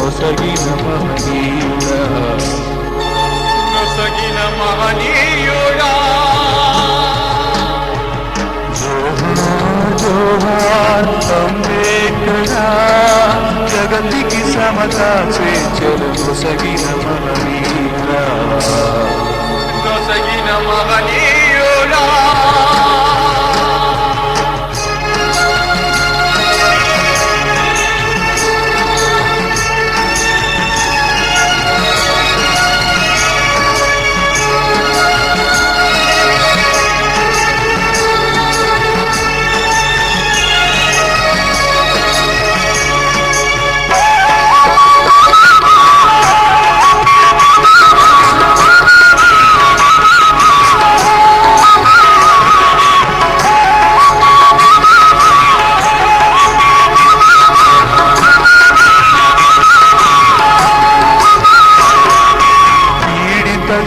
నొసగిన మహనీయుడా నొసగిన మహనీయుడా జోహార్ జోహార్ అంబేద్కరా జగతికి సమత స్వేచ్ఛలు నొసగిన మహనీయుడా నొసగిన మహనీయుడా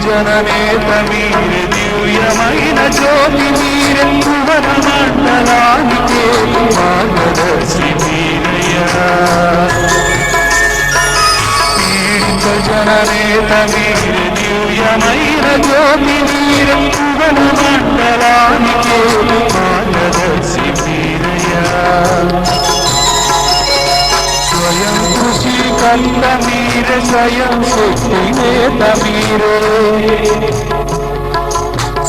జననేత మీరే దివ్యమైన జ్యోతి మీరే భువన మండలానికే మార్గదర్శి మీరయ్యా పీడిత జననేత మీరే దివ్యమైన జ్యోతి మీరే భువన మండలానికే మార్గదర్శి మీరయ్యా స్వయం కృషి కర్త మీరే స్వయం శక్తి నేత మీరే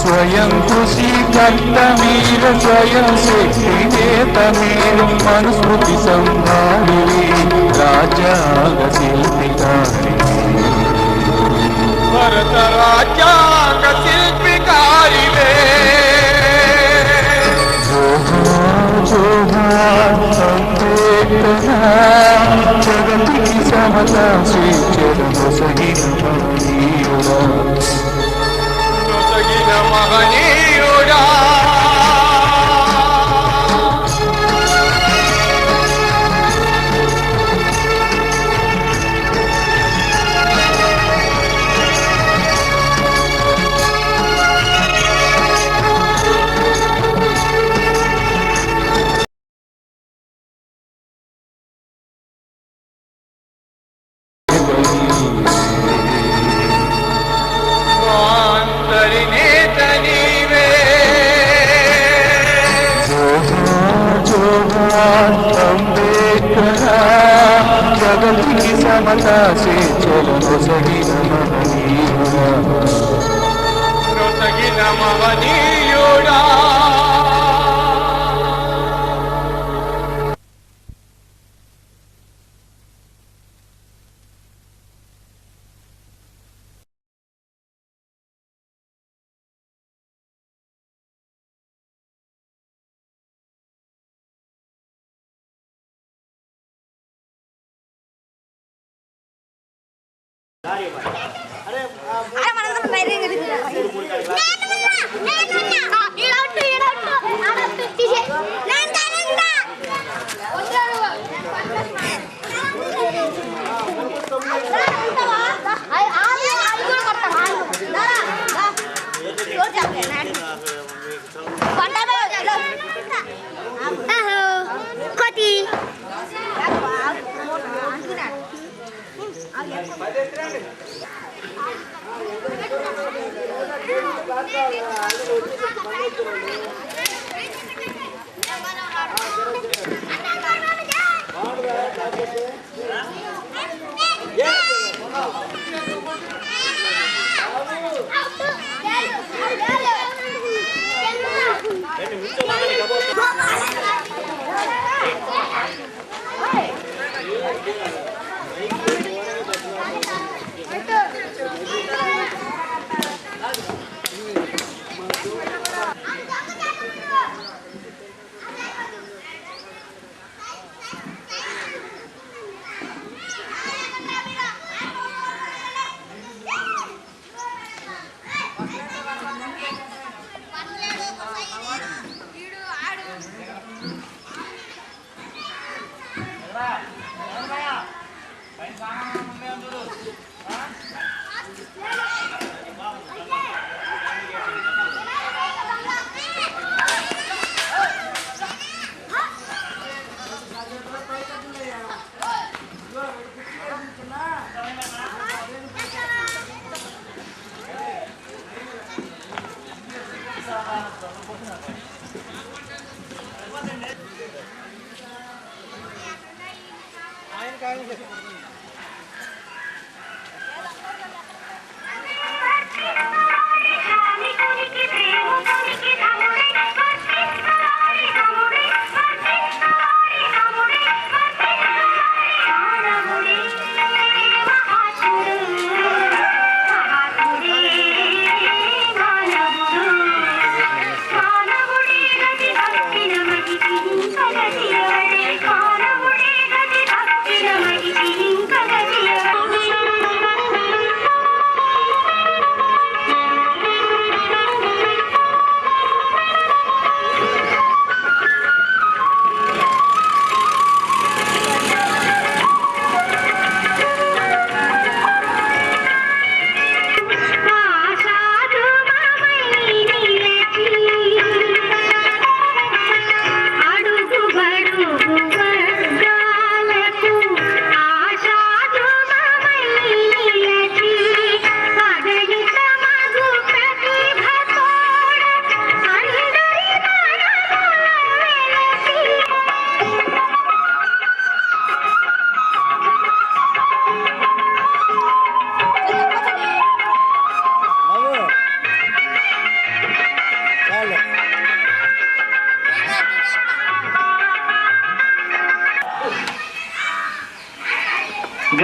స్వయం కృషి కర్త మీరే స్వయం శక్తి నేత మీరే మనుస్మృతి సంభాళి రాజ్యాంగ శిల్పికారి భరత రాజ్యాంగ శిల్పికారివే జోహార్ జోహార్ అంబేద్కరా జగతికి సమత స్వేచ్ఛలు నొసగిన మహనీయుడా నొసగిన మహనీయుడా అంబేద్కరా జగతికి సమత స్వేచ్ఛలు నొసగిన మహనీయుడా నొసగిన మహనీయుడా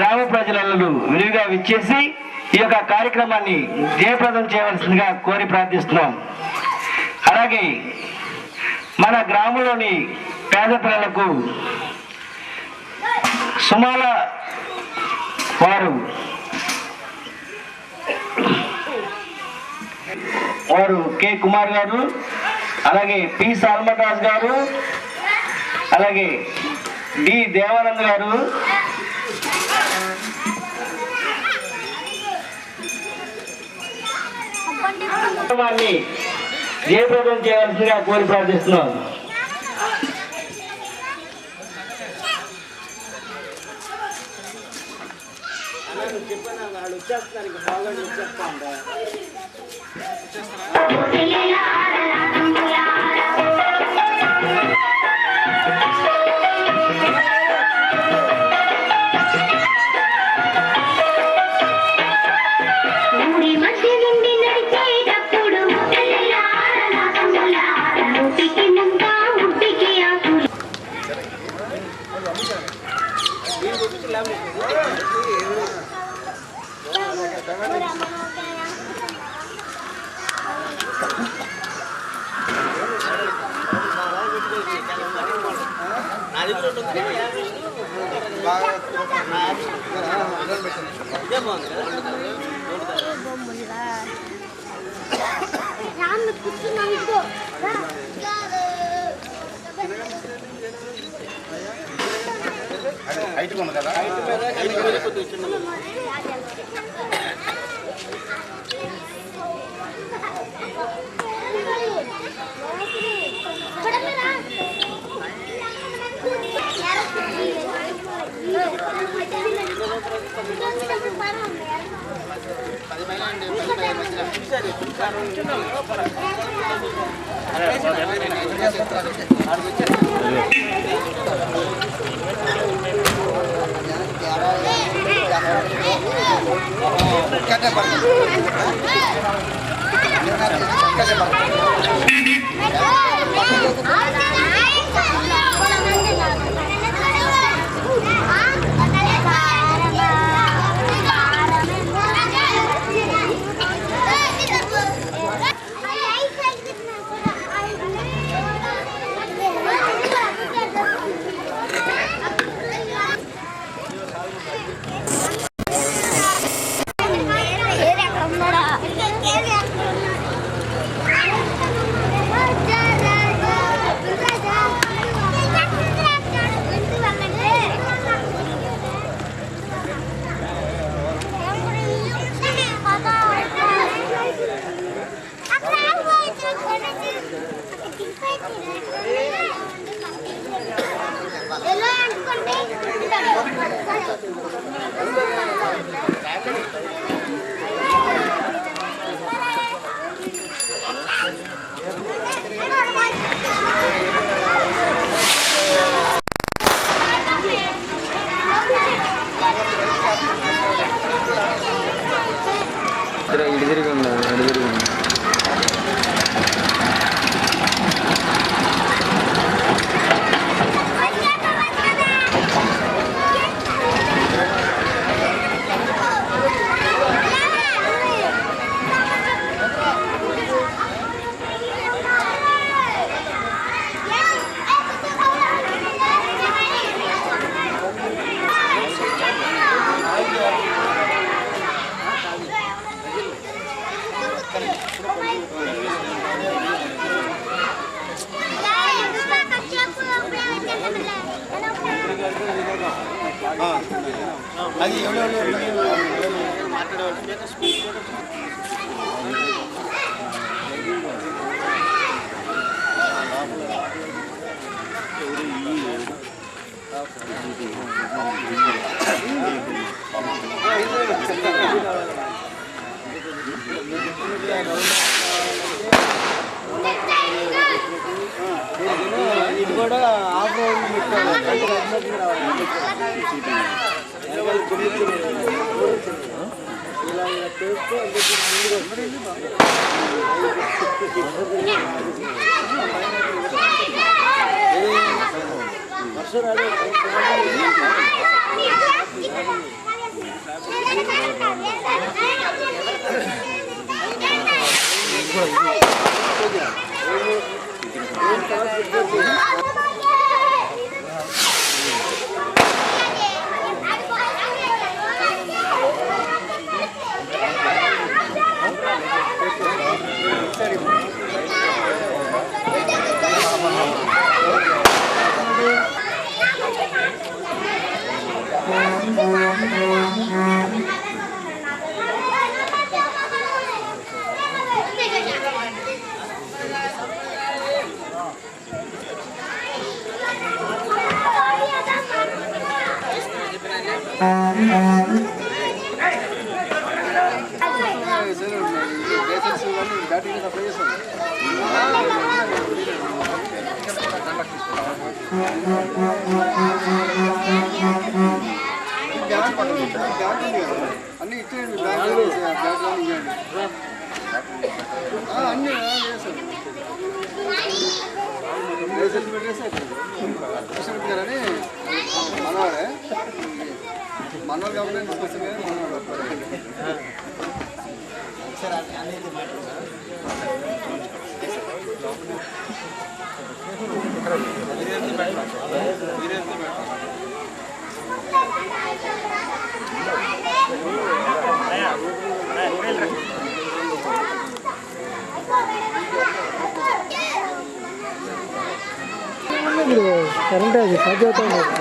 గ్రామ ప్రజలందరూ విరివిగా విచ్చేసి ఈ యొక్క కార్యక్రమాన్ని జయప్రదం చేయవలసిందిగా కోరి ప్రార్థిస్తున్నాం. అలాగే మన గ్రామంలోని పేద పిల్లలకు సుమాల వారు కె కుమార్ గారు, అలాగే పి సాల్మన్ రాజు గారు, అలాగే డి దేవానంద్ గారు, వారిని జయప్రదం చేయవలసిందిగా కోరి ప్రార్థిస్తున్నాం. అన్ని ఇచ్చేయండి అన్ని లైసెన్స్ పెట్టారని మనవాడే మనవాడు కాబట్టి తీసుకొస్తాం కానీ మనవాడు కరెంట్ అది సాధ్యం అవుతుంది.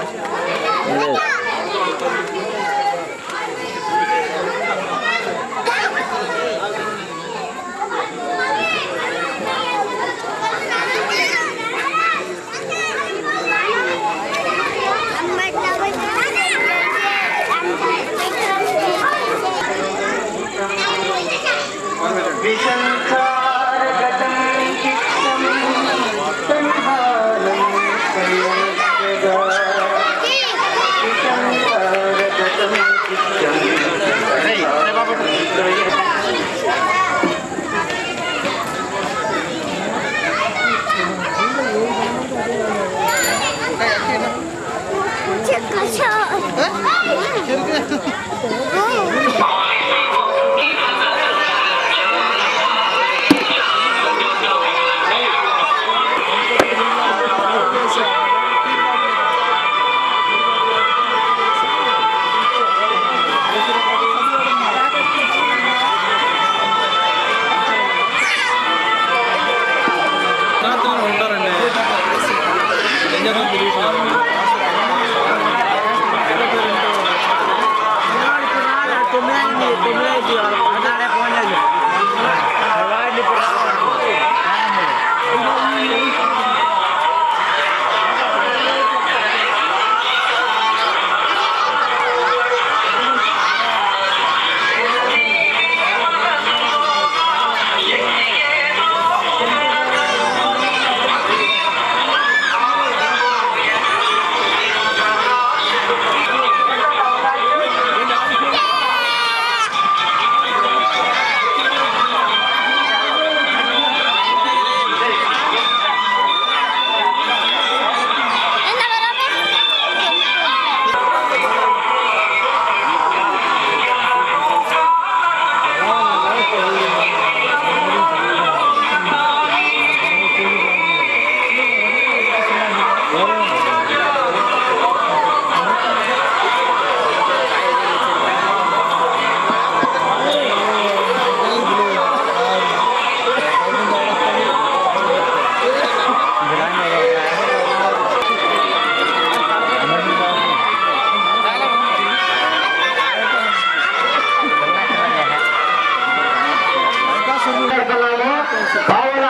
కావున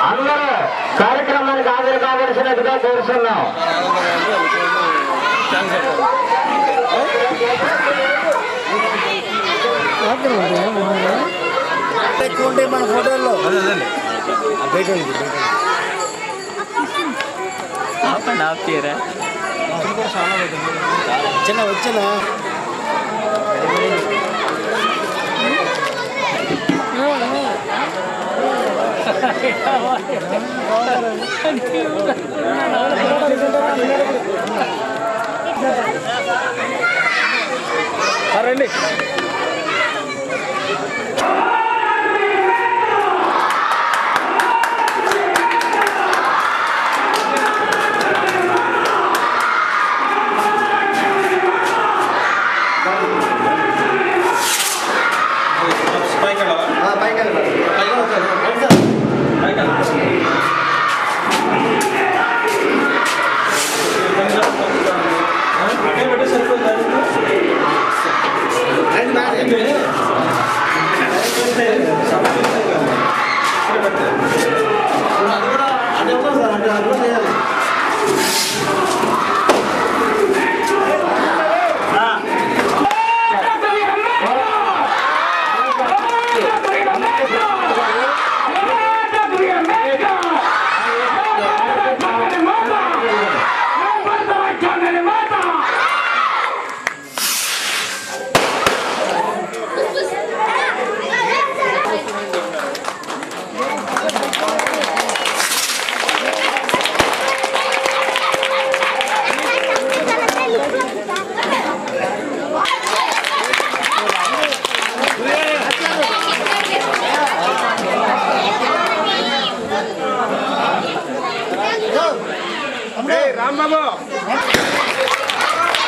అందరూ కార్యక్రమానికి హాజరు కావలసినట్టుగా కోరుతున్నాం. ఎక్కువ ఉంటాయి మన ఫోటోల్లో. చిన్న వచ్చినా రండి.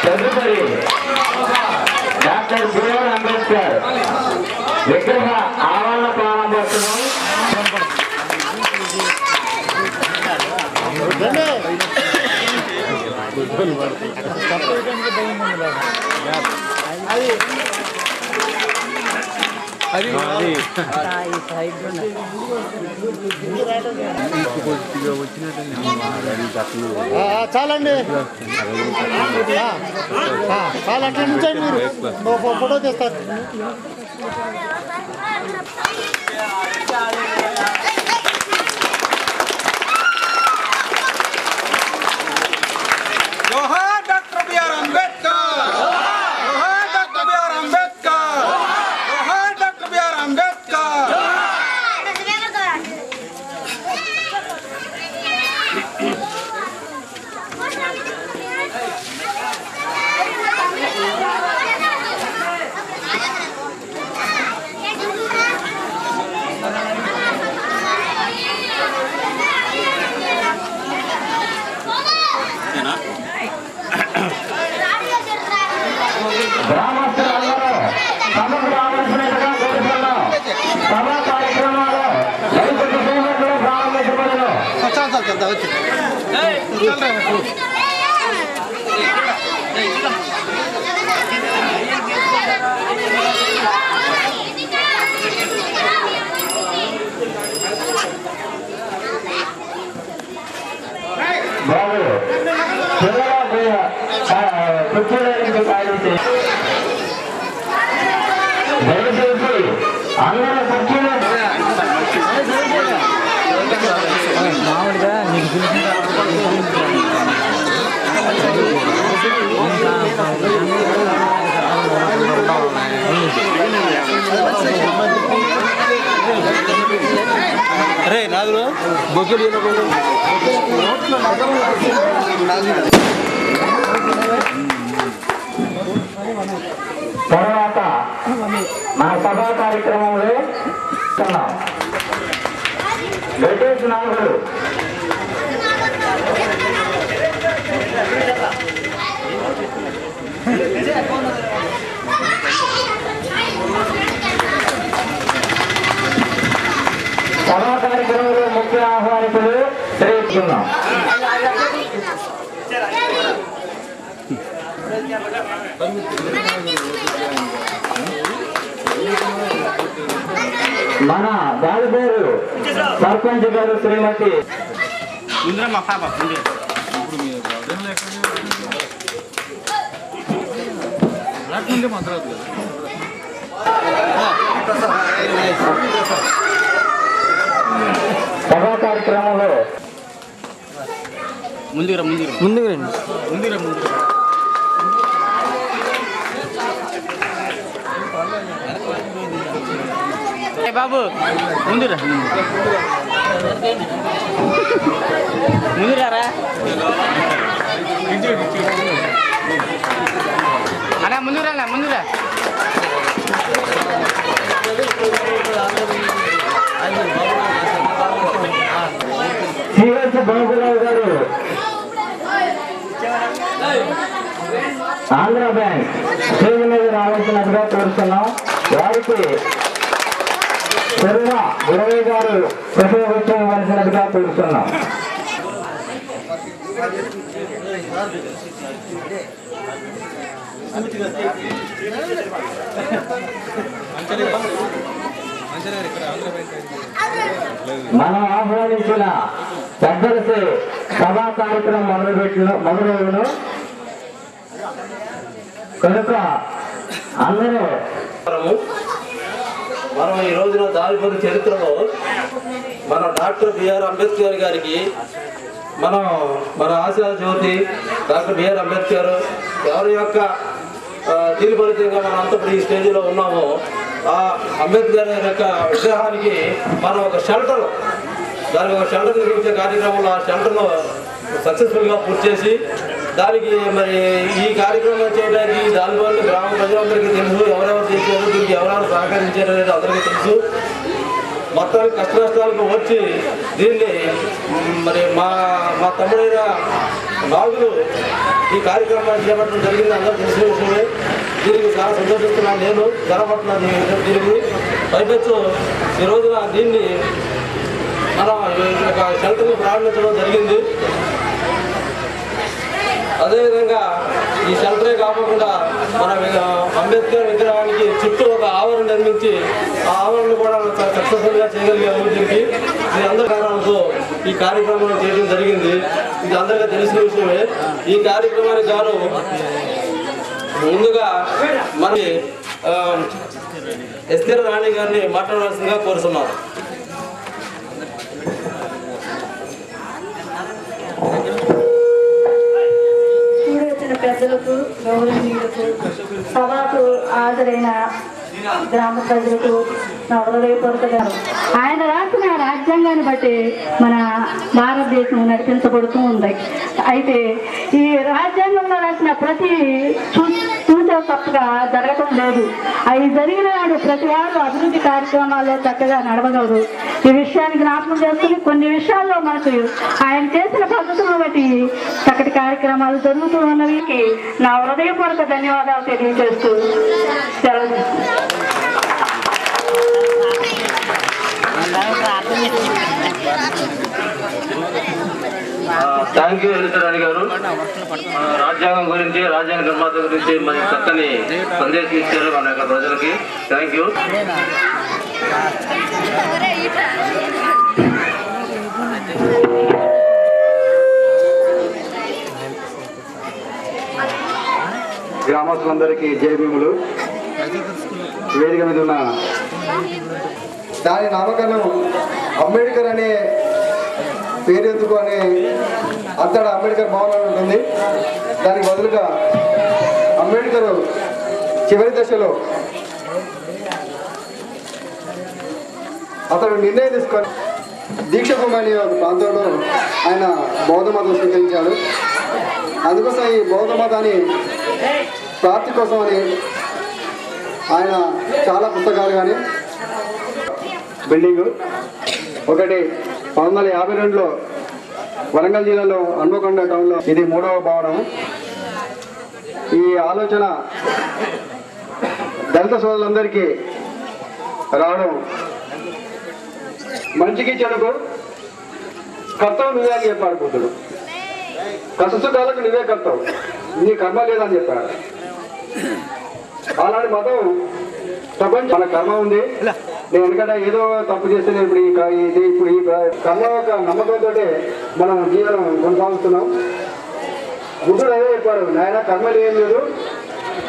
తదుపరి డాక్టర్ బిఆర్ అంబేద్కర్ విగ్రహ ఆవరణ ప్రారంభోత్సవం చాలండి చాలా అట్లా నుంచండి మీరు ఫోటో తీస్తారు. जोहार डॉक्टर बी आर अम्बेडकर, जोहार डॉक्टर बी आर अम्बेडकर, जोहार डॉक्टर बी आर अम्बेडकर. గ్రామస్తులందరూ సభకు రావాల్సినట్టుగా కోరుతున్నాం. సభా కార్యక్రమాలు రైతు కిలోమీటర్లు ప్రారంభించబడను. బాబు కుర్చీలకు కాలించి దయచేసి అందరూ కుర్చీలో మామూలుగా నీకు అరే నాగులు బొగ్గులు తర్వాత మన సభా కార్యక్రమంలో బ్రిటిష్ నాయకులు సభా కార్యక్రమంలో ముఖ్య ఆహ్వానితులు తెలియజేస్తున్నాం. మన బాలుపేరు సర్పంచ్ గారు శ్రీమతి సభా కార్యక్రమంలో ముందుకు రండి. బాబు ముందురా ముందురారా అన్నా ముందురా సిహెచ్ బాబురావు గారు ఆంధ్ర బ్యాంక్ స్టేజ్ మీద రావాల్సినట్టుగా కోరుతున్నాం. వారికి కరుణ గురవయ్య గారు ప్రసంగం ఇవ్వాల్సినట్టుగా కోరుతున్నాం. మనం ఆహ్వానించిన పెద్దలసే సభా కార్యక్రమం మొదలవును కనుక అందరూ మనం ఈ రోజున దారిపడి చరిత్రలో మన డాక్టర్ బిఆర్ అంబేద్కర్ గారికి మన ఆశా జ్యోతి డాక్టర్ బిఆర్ అంబేద్కర్ ఎవరి యొక్క దీని ఫలితంగా మనం అంతప్పుడు ఈ స్టేజ్లో ఉన్నామో ఆ అంబేద్కర్ యొక్క విగ్రహానికి మనం ఒక షెల్టర్, దానికి ఒక షెల్టర్ నిర్మించే కార్యక్రమంలో ఆ షెల్టర్ను సక్సెస్ఫుల్గా పూర్తి చేసి దానికి మరి ఈ కార్యక్రమం చేయడానికి దానివల్ల గ్రామ ప్రజలందరికీ తెలుసు, ఎవరెవరు చేశారు, దీనికి ఎవరెవరు సహకరించారు అనేది అందరికీ తెలుసు. మొత్తానికి కష్ట నష్టాలకు వచ్చి దీన్ని మరి మా తమ్ముడైన నాగులు ఈ కార్యక్రమాన్ని చేపట్టడం జరిగింది. అందరూ తెలిసిన విషయమే. దీనికి చాలా సంతోషిస్తున్నాను నేను, గర్వపడుతున్నాను దీనికి. పైపెచ్చు ఈ రోజున దీన్ని మనం ఒక షెల్టర్ని ప్రారంభించడం జరిగింది. అదేవిధంగా ఈ షెల్టరే కాకుండా మన అంబేద్కర్ విగ్రహానికి చుట్టూ ఒక ఆవరణ నిర్మించి ఆ ఆవరణను కూడా సక్సెస్ఫుల్గా చేయగలిగాము. దీనికి ఇది అందరి కారణాలతో ఈ కార్యక్రమం చేయడం జరిగింది. ఇది అందరికీ తెలిసిన విషయమే. ఈ కార్యక్రమానికి గాను ముందుగా మనకి ఎస్తేర రాణి గారిని మాట్లాడవలసిందిగా కోరుతున్నాను. పెద్దలకు, గౌరవనీయులకు, సభకు హాజరైన గ్రామ ప్రజలకు నా హృదయపూర్వక ఆయన రాసిన రాజ్యాంగాన్ని బట్టి మన భారతదేశం నడిపించబడుతూ ఉంది. అయితే ఈ రాజ్యాంగంలో రాసిన ప్రతి సూచన తప్పుగా జరగటం లేదు. అవి జరిగిన నాడు ప్రతి వారు అభివృద్ధి కార్యక్రమాల్లో చక్కగా నడవగలరు. ఈ విషయాన్ని జ్ఞాపకం చేసుకుని కొన్ని విషయాల్లో మనకు ఆయన చేసిన పద్ధతులను బట్టి చక్కటి కార్యక్రమాలు జరుగుతూ ఉన్నవి. నా హృదయపూర్వక ధన్యవాదాలు తెలియజేస్తూ సెలవు. థ్యాంక్ యూ ఎలిసరాణి గారు. రాజ్యాంగం గురించి, రాజ్యాంగ నిర్మాత గురించి మరి చక్కని సందేశం ఇచ్చారు మన యొక్క ప్రజలకి. Thank you. గ్రామస్తులందరికీ జై భీములు. వేదిక మీద ఉన్న దాని నామకరణం అంబేద్కర్ అనే పేరు ఎందుకు అని అంతటా అంబేద్కర్ భవనం ఉంటుంది. దానికి బదులుగా అంబేద్కర్ చివరి దశలో అతడు నిర్ణయం తీసుకొని దీక్షభూమి అనే ఒక ప్రాంతంలో ఆయన బౌద్ధ మతం స్వీకరించాడు. అందుకోసం ఈ బౌద్ధ మతాన్ని ప్రాప్తి కోసం అని ఆయన చాలా పుస్తకాలు కానీ బిల్డింగు ఒకటి 1952లో వరంగల్ జిల్లాలో హన్మకొండ టౌన్లో ఇది 3వ భవనం. ఈ ఆలోచన దళిత సోదరులందరికీ రావడం మంచికి చెడుకు కర్తవ్యం నువ్వే అని చెప్పాడు బుద్ధుడు. కష్టసుఖాలకు నువ్వే కర్తవ్యం, నీ కర్మ లేదని చెప్పాడు. అలాంటి మతం ప్రపంచం మన కర్మ ఉంది. నేను ఎందుకంటే ఏదో తప్పు చేస్తే ఇప్పుడు ఈ కర్మ యొక్క నమ్మకంతో మనం జీవనం కొనసాగుతున్నాం. బుద్ధుడు అదే చెప్పాడు, నాయన కర్మలు ఏం లేదు,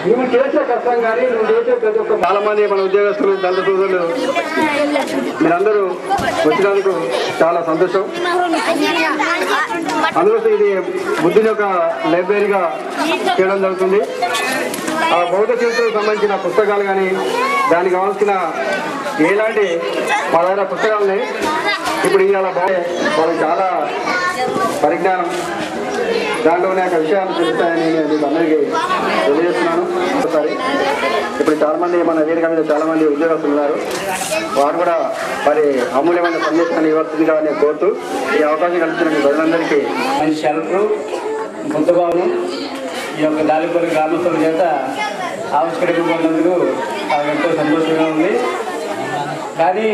నువ్వు చేసే కష్టం కానీ నువ్వు చేసే ప్రతి ఒక్క చాలా మంది మన ఉద్యోగస్తులు, దళిత సోదరులు మీరందరూ వచ్చినందుకు చాలా సంతోషం. అందుకోసం ఇది బుద్ధుని యొక్క లైబ్రరీగా చేయడం జరుగుతుంది. ఆ బౌద్ధ చరిత్రకు సంబంధించిన పుస్తకాలు కానీ దానికి కావాల్సిన ఎలాంటి మా దగ్గర పుస్తకాలని ఇప్పుడు ఇవాళ వాళ్ళకి చాలా పరిజ్ఞానం దాంట్లో అనేక విషయాలు తెలుస్తాయని నేను మీకు అందరికీ తెలియజేస్తున్నాను. ఒకసారి ఇప్పుడు చాలామంది మన వేదిక మీద చాలామంది ఉద్యోగస్తులు ఉన్నారు. వారు కూడా మరి అమూల్యమైన సందేశాన్ని ఇవ్వాల్సిందిగా నేను కోరుతూ ఈ అవకాశం కల్పించిన మీ ప్రజలందరికీ షెల్టర్ బుద్ధభవనం ఈ యొక్క దాలిపల్లి గ్రామస్తుల చేత ఆవిష్కరింపబడినందుకు నాకు ఎంతో సంతోషంగా ఉంది. కానీ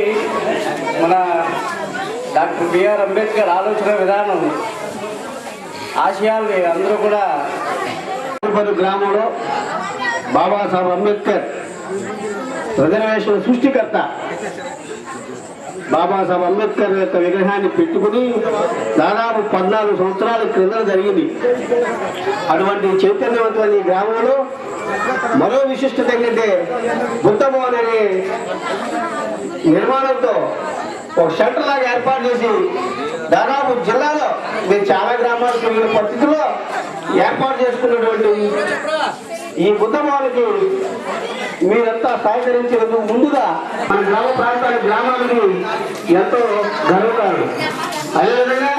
మన డాక్టర్ బిఆర్ అంబేద్కర్ ఆలోచన విధానం ఆశయాల్ని అందరూ కూడా గ్రామంలో బాబాసాహెబ్ అంబేద్కర్ రిజర్వేషన్ సృష్టికర్త బాబాసాహెబ్ అంబేద్కర్ యొక్క విగ్రహాన్ని పెట్టుకుని దాదాపు 14 సంవత్సరాల క్రింద జరిగింది. అటువంటి చైతన్యవంతమైన ఈ గ్రామంలో మరో విశిష్టత ఏంటంటే బుద్ధభవన్ అనే నిర్మాణంతో ఒక షెల్టర్ లాగా ఏర్పాటు చేసి దాదాపు జిల్లాలో మీరు చాలా గ్రామాలకు వెళ్ళిన పరిస్థితుల్లో ఏర్పాటు చేసుకున్నటువంటి ఈ బుద్ధభవన్కి మీరంతా సహకరించినందుకు ముందుగా మన గ్రామ ప్రాంతానికి గ్రామానికి ఎంతో గర్వకారణం. అదేవిధంగా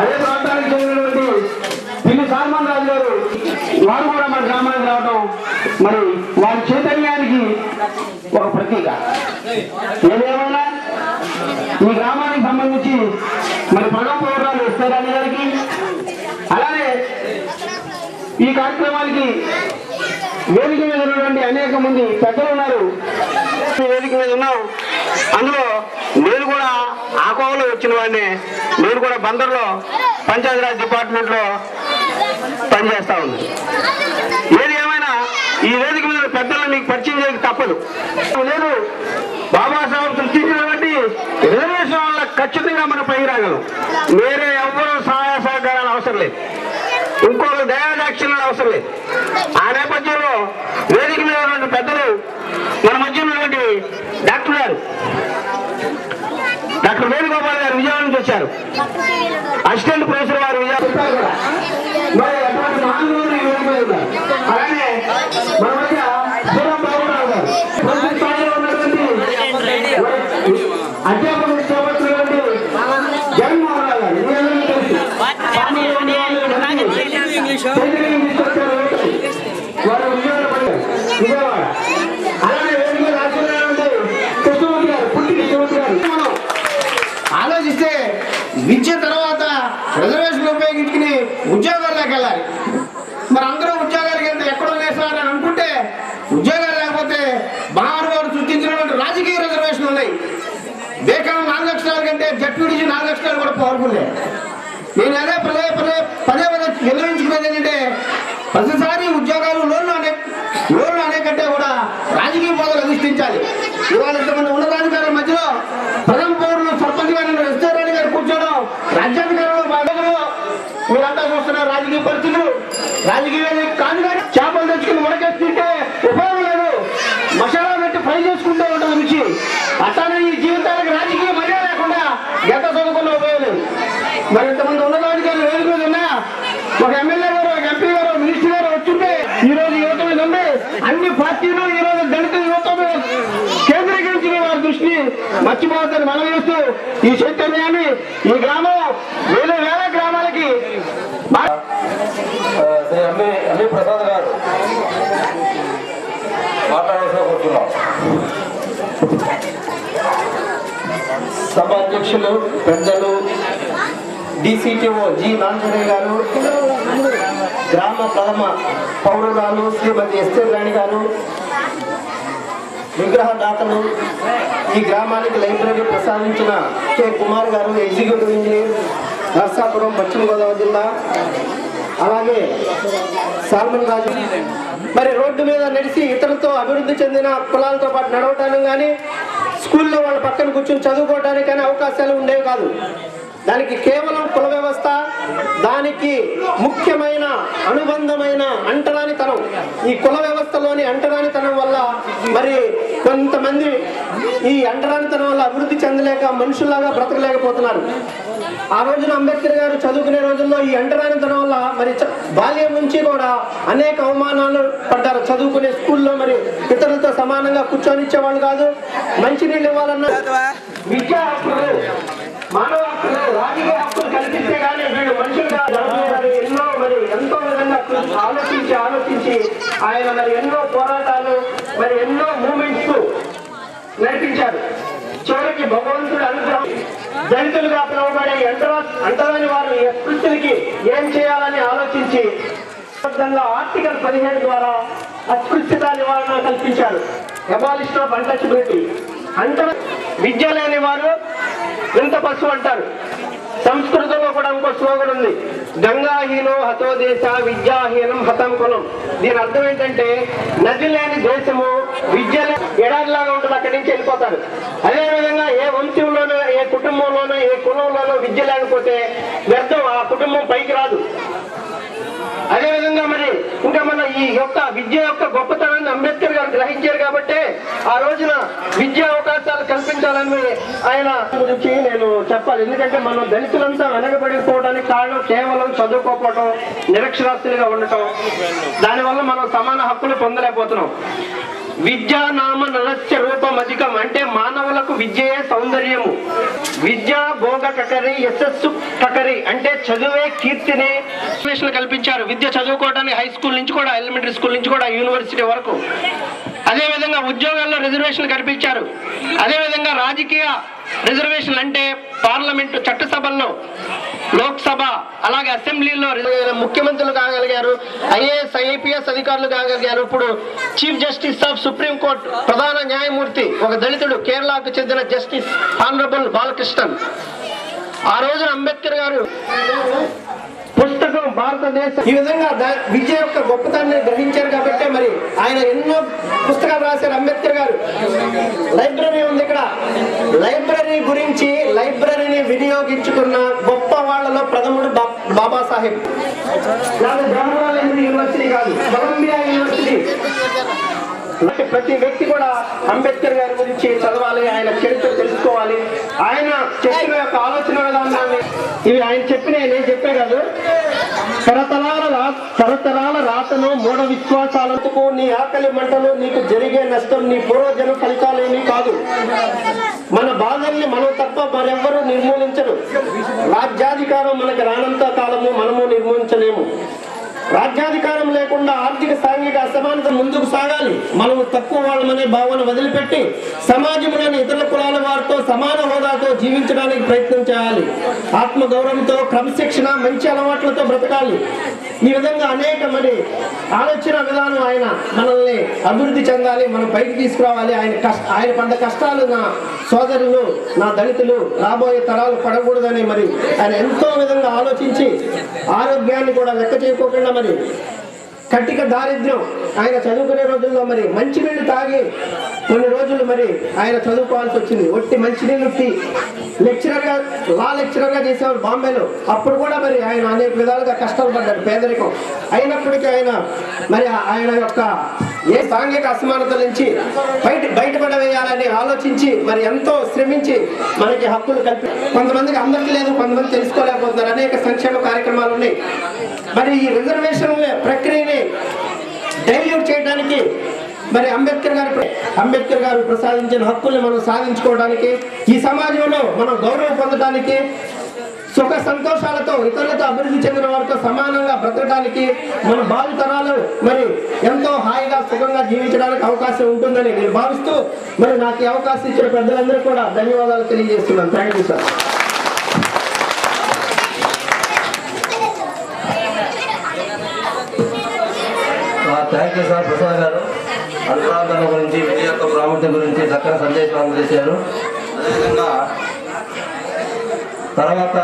అదే ప్రాంతానికి చెందినటువంటి పిల్లి సాల్మన్ రాజు గారు వారు కూడా మన గ్రామానికి రావడం మరి వారి చైతన్యానికి ఒక ప్రతీక. ఏదేమైనా ఈ గ్రామానికి సంబంధించి మరి పదవ పౌరాలు ఇస్తారాని గారికి అలానే ఈ కార్యక్రమానికి వేదిక మీద ఉన్నటువంటి అనేక మంది పెద్దలు ఉన్నారు. వేదిక మీద ఉన్నాం. అందులో నేను కూడా ఆ కోవలో వచ్చిన వాడిని. నేను కూడా బందర్లో పంచాయతీరాజ్ డిపార్ట్మెంట్లో పనిచేస్తా ఉన్నాను. ఏది ఏమైనా ఈ వేదిక మీద పెద్దలను మీకు పరిచయం చేయక తప్పదు. నేను బాబాసాహెబ్ సృష్టించినటువంటి రిజర్వేషన్ వల్ల ఖచ్చితంగా మనం పైకి రాగలం. వేరే ఎవ్వరూ సహాయ సహకారాలు అవసరం లేదు, ఇంకొక దయాదాక్షిణ్యాలు అవసరం లేదు. ఆ నేపథ్యంలో వేదిక మీద ఉన్నటువంటి పెద్దలు మన మధ్య ఉన్నటువంటి డాక్టర్ గారు డాక్టర్ వేణుగోపాల్ గారు విజయవాడ నుంచి వచ్చారు. అసిస్టెంట్ ప్రొఫెసర్ వారు విజయవాడ. అలానే మన మధ్య బాబురావు గారు స్థాయిలో ఉన్నటువంటి అధ్యాపకులు చేపట్టినటువంటి జగన్మోహన్ రావు గారు వారు విజయవాడ. అలానే వేదిక రాష్ట్రంలో కృష్ణమూర్తి గారు పుట్టి కృష్ణమూర్తి గారు. మనం ఆలోచిస్తే విద్య తర్వాత రిజర్వేషన్ ఉపయోగించుకుని ఉద్యోగాల్లోకి వెళ్ళాలి. మరి అందరూ ఉద్యోగాలకు వెళ్తే ఎక్కడ వేస్తారు అని అనుకుంటే ఉద్యోగాలు లేకపోతే వారు సృష్టించినటువంటి రాజకీయ రిజర్వేషన్లు ఉన్నాయి. బేకారం 4 లక్షల కంటే జడ్పీటీసీ 4 లక్షలు కూడా పవర్ఫుల్లే. నేను అదే పదే నిర్ణయించుకునేది ఏంటంటే ప్రతిసారి ఉద్యోగాలు లోన్లు అనే కంటే కూడా రాజకీయ పదవులు అధిష్ఠించాలి. ఇవాళ ఇంతమంది ఉన్నతాధికారుల మధ్యలో ప్రథమ పౌరులు సర్పంచ్ గారు ఎస్ఆర్రెడ్డి గారు కూర్చోవడం రాజ్యాధికారంలో భాగంలో మీరంతా చూస్తున్నారు. రాజకీయ పరిస్థితులు రాజకీయ కాదు కానీ చేపలు తెచ్చుకుని ఉడకేస్తుంటే ఉపయోగం లేదు. మసాలా పెట్టి ఫ్రై చేసుకుంటూ ఉంటుంది రుచి. అట్లానే ఈ జీవితానికి రాజకీయ మర్యాద లేకుండా గత చదువుకున్న ఉపయోగం లేదు. మరి ఇంతమంది ఉన్నతాధికారులు వేదిక మీద ఉన్నా ఒక ఎమ్మెల్యే గారు, ఒక ఎంపీ గారు, మినిస్టర్ గారు వచ్చుంటే ఈ రోజు యువత మీద ఉంది. అన్ని పార్టీలు ఈ రోజు దళిత యువత మీద కేంద్రీకరించిన వారి దృష్టిని మర్చిపోవద్దని మనం చేస్తూ ఈ చైతన్యాన్ని ఈ గ్రామం వేల గ్రామాలకి ఎంబీ ప్రసాద్ గారు మాట్లాడాల్సిన కూర్చున్నాం. సభ అధ్యక్షులు పెద్దలు డిసిటిఓ జి నాంజనేయ గారు, గ్రామ ప్రథమ పౌరురాలు శ్రీమతి ఎస్టర్ రాణి గారు, విగ్రహదాతలు, ఈ గ్రామానికి లైబ్రరీ ప్రసాదించిన కె కుమార్ గారు, ఎగ్జిక్యూటివ్ ఇంజనీర్, నర్సాపురం, పశ్చిమ గోదావరి జిల్లా, అలాగే సాల్మన్ రాజు. మరి రోడ్డు మీద నడిచి ఇతరులతో అభివృద్ధి చెందిన కులాలతో పాటు నడవటానికి కానీ స్కూల్లో వాళ్ళ పక్కన కూర్చొని చదువుకోవడానికి కానీ అవకాశాలు ఉండేవి కాదు. దానికి కేవలం కుల వ్యవస్థ, దానికి ముఖ్యమైన అనుబంధమైన అంటరానితనం. ఈ కుల వ్యవస్థలోని అంటరానితనం వల్ల మరి కొంతమంది ఈ అంటరానితనం వల్ల అభివృద్ధి చెందలేక మనుషుల్లాగా బ్రతకలేకపోతున్నారు. ఆ రోజున అంబేద్కర్ గారు చదువుకునే రోజుల్లో ఈ అంటరానితనం వల్ల మరి బాల్యం నుంచి కూడా అనేక అవమానాలు పడ్డారు. చదువుకునే స్కూల్లో మరి ఇతరులతో సమానంగా కూర్చొనిచ్చేవాళ్ళు కాదు. మంచినీళ్ళు ఇవ్వాలన్న విద్యా హక్కులు, మానవ హక్కులు, రాజకీయ హక్కులు కల్పిస్తే కానీ వీళ్ళు మనుషులుగా ఎన్నో మరి ఆలోచించి ఆయన మరి ఎన్నో పోరాటాలు మరి ఎన్నో మూమెంట్స్ నడిపించారు. చివరికి భగవంతుడి అనుగ్రహం దళితులుగా పిలువబడే అంటరాని వారు అస్పృశ్యులకి ఏం చేయాలని ఆలోచించి ఆర్టికల్ 15 ద్వారా అస్పృశ్యత నివారణ కల్పించారు. Abolition of untouchability. విద్య లేని వారు వింత పశువు అంటారు. సంస్కృతంలో కూడా ఇంకో స్లోగన్ ఉంది, గంగాహీనో హతో దేశ విద్యాహీనం హతం కులం. దీని అర్థం ఏంటంటే నది లేని దేశము విద్య ఎడారిలాగా ఉంటుంది, అక్కడి నుంచి వెళ్ళిపోతారు. అదేవిధంగా ఏ వంశంలోనో ఏ కుటుంబంలోనో ఏ కులంలోనో విద్య లేకపోతే వ్యర్థం, ఆ కుటుంబం పైకి రాదు. అదేవిధంగా మరి ఇంకా మన ఈ యొక్క విద్య యొక్క గొప్పతనాన్ని అంబేద్కర్ గారు గ్రహించారు కాబట్టి ఆ రోజున విద్యా అవకాశాలు కల్పించాలని ఆయన గురించి నేను చెప్పాలి. ఎందుకంటే మనం దళితులంతా వెనకబడిపోవడానికి కారణం కేవలం చదువుకోకపోవటం, నిరక్షరాస్యులుగా ఉండటం. దానివల్ల మనం సమాన హక్కులు పొందలేకపోతున్నాం. విద్యా నామ నరస్య రూపం అధికం అంటే మానవులకు విద్యయే సౌందర్యము. విద్యా భోగ కకరి యశస్సు కకరి అంటే చదువే కీర్తిని కల్పించారు. విద్య చదువుకోవడానికి హై స్కూల్ నుంచి కూడా, ఎలిమెంటరీ స్కూల్ నుంచి కూడా యూనివర్సిటీ వరకు. అదేవిధంగా ఉద్యోగాల్లో రిజర్వేషన్లు కల్పించారు. అదేవిధంగా రాజకీయ రిజర్వేషన్ అంటే పార్లమెంటు చట్టసభల్లో, లోక్సభ అలాగే అసెంబ్లీలో ముఖ్యమంత్రులు కాగలిగారు, ఐఏఎస్ ఐపీఎస్ అధికారులు కాగలిగారు. ఇప్పుడు chief justice of supreme court ప్రధాన న్యాయమూర్తి ఒక దళితుడు, కేరళకు చెందిన జస్టిస్ ఆనరబుల్ బాలకృష్ణన్. ఆ రోజున అంబేద్కర్ గారు పుస్తకం భారతదేశం ఈ విధంగా విద్య యొక్క గొప్పతనాన్ని గ్రహించారు కాబట్టి మరి ఆయన ఎన్నో పుస్తకాలు రాశారు. అంబేద్కర్ గారు లైబ్రరీ ఉంది ఇక్కడ. లైబ్రరీ గురించి, లైబ్రరీని వినియోగించుకున్న గొప్ప వాళ్ళలో ప్రథముడు బాబాసాహెబ్. జవహర్లాల్ నెహ్రూ యూనివర్సిటీ కాదు, కొలంబియా యూనివర్సిటీ. ప్రతి వ్యక్తి కూడా అంబేద్కర్ గారి గురించి చదవాలి, ఆయన చరిత్ర తెలుసుకోవాలి. ఆయన చెప్పిన యొక్క ఆలోచన విధానాన్ని, ఇవి ఆయన చెప్పిన నేను చెప్పే కాదు, తరతరాల రాతను మూఢ విశ్వాసాలకు నీ ఆకలి మంటలు, నీకు జరిగే నష్టం నీ పూర్వజన ఫలితాలేమీ కాదు. మన బాధల్ని మనం తప్ప మరెవ్వరూ నిర్మూలించరు. రాజ్యాధికారం మనకి రానంత కాలము మనము నిర్మూలించలేము. రాజ్యాధికారం లేకుండా ఆర్థిక సాంఘిక అసమానత ముందుకు సాగాలి. మనము తక్కువ వాళ్ళమనే భావన వదిలిపెట్టి సమాజంలోని ఇతర కులాల వారితో సమాన హోదాతో జీవించడానికి ప్రయత్నం చేయాలి. ఆత్మగౌరవంతో, క్రమశిక్షణ, మంచి అలవాట్లతో బ్రతకాలి. ఈ విధంగా అనేక మరి ఆలోచన విధానం ఆయన మనల్ని అభివృద్ధి చెందాలి, మనం పైకి తీసుకురావాలి. ఆయన పడ్డ కష్టాలు నా సోదరులు, నా దళితులు రాబోయే తరాలు పడకూడదని మరి ఆయన ఎంతో విధంగా ఆలోచించి ఆరోగ్యాన్ని కూడా లెక్క చేయకోకుండా మరి కట్టిక దారిద్ర్యం ఆయన చదువుకునే రోజుల్లో మరి మంచినీళ్ళు తాగి కొన్ని రోజులు మరి ఆయన చదువుకోవాల్సి వచ్చింది. ఒట్టి మంచినీళ్ళు లెక్చరర్గా, లా లెక్చరర్గా చేసేవారు బాంబేలో. అప్పుడు కూడా మరి ఆయన అనేక విధాలుగా కష్టాలు పడ్డారు, పేదరికం అయినప్పటికీ ఆయన యొక్క ఏ సాంఘిక అసమానతల నుంచి బయటపడవేయాలని ఆలోచించి మరి ఎంతో శ్రమించి మనకి హక్కులు కొంతమందికి అందరికీ లేదు, కొంతమంది తెలుసుకోలేకపోతున్నారు. అనేక సంక్షేమ కార్యక్రమాలు ఉన్నాయి. మరి ఈ రిజర్వేషన్ ప్రక్రియని డైల్యూట్ చేయడానికి మరి అంబేద్కర్ గారు ప్రసాదించిన హక్కుల్ని మనం సాధించుకోవడానికి, ఈ సమాజంలో మనం గౌరవం పొందడానికి, సుఖ సంతోషాలతో ఇతరులతో అభివృద్ధి చెందిన వారితో సమానంగా బ్రతకడానికి, మన భావితరాలు మరి ఎంతో హాయిగా సుఖంగా జీవించడానికి అవకాశం ఉంటుందని నేను భావిస్తూ మరి నాకు ఈ అవకాశం ఇచ్చిన పెద్దలందరూ కూడా ధన్యవాదాలు తెలియజేస్తున్నాను. Thank you sir. Thank you sir. Prasad గారు అనురాధన గురించి, విద్య యొక్క ప్రాముఖ్యత గురించి చక్కని సందేశం అందజేశారు. అదేవిధంగా తర్వాత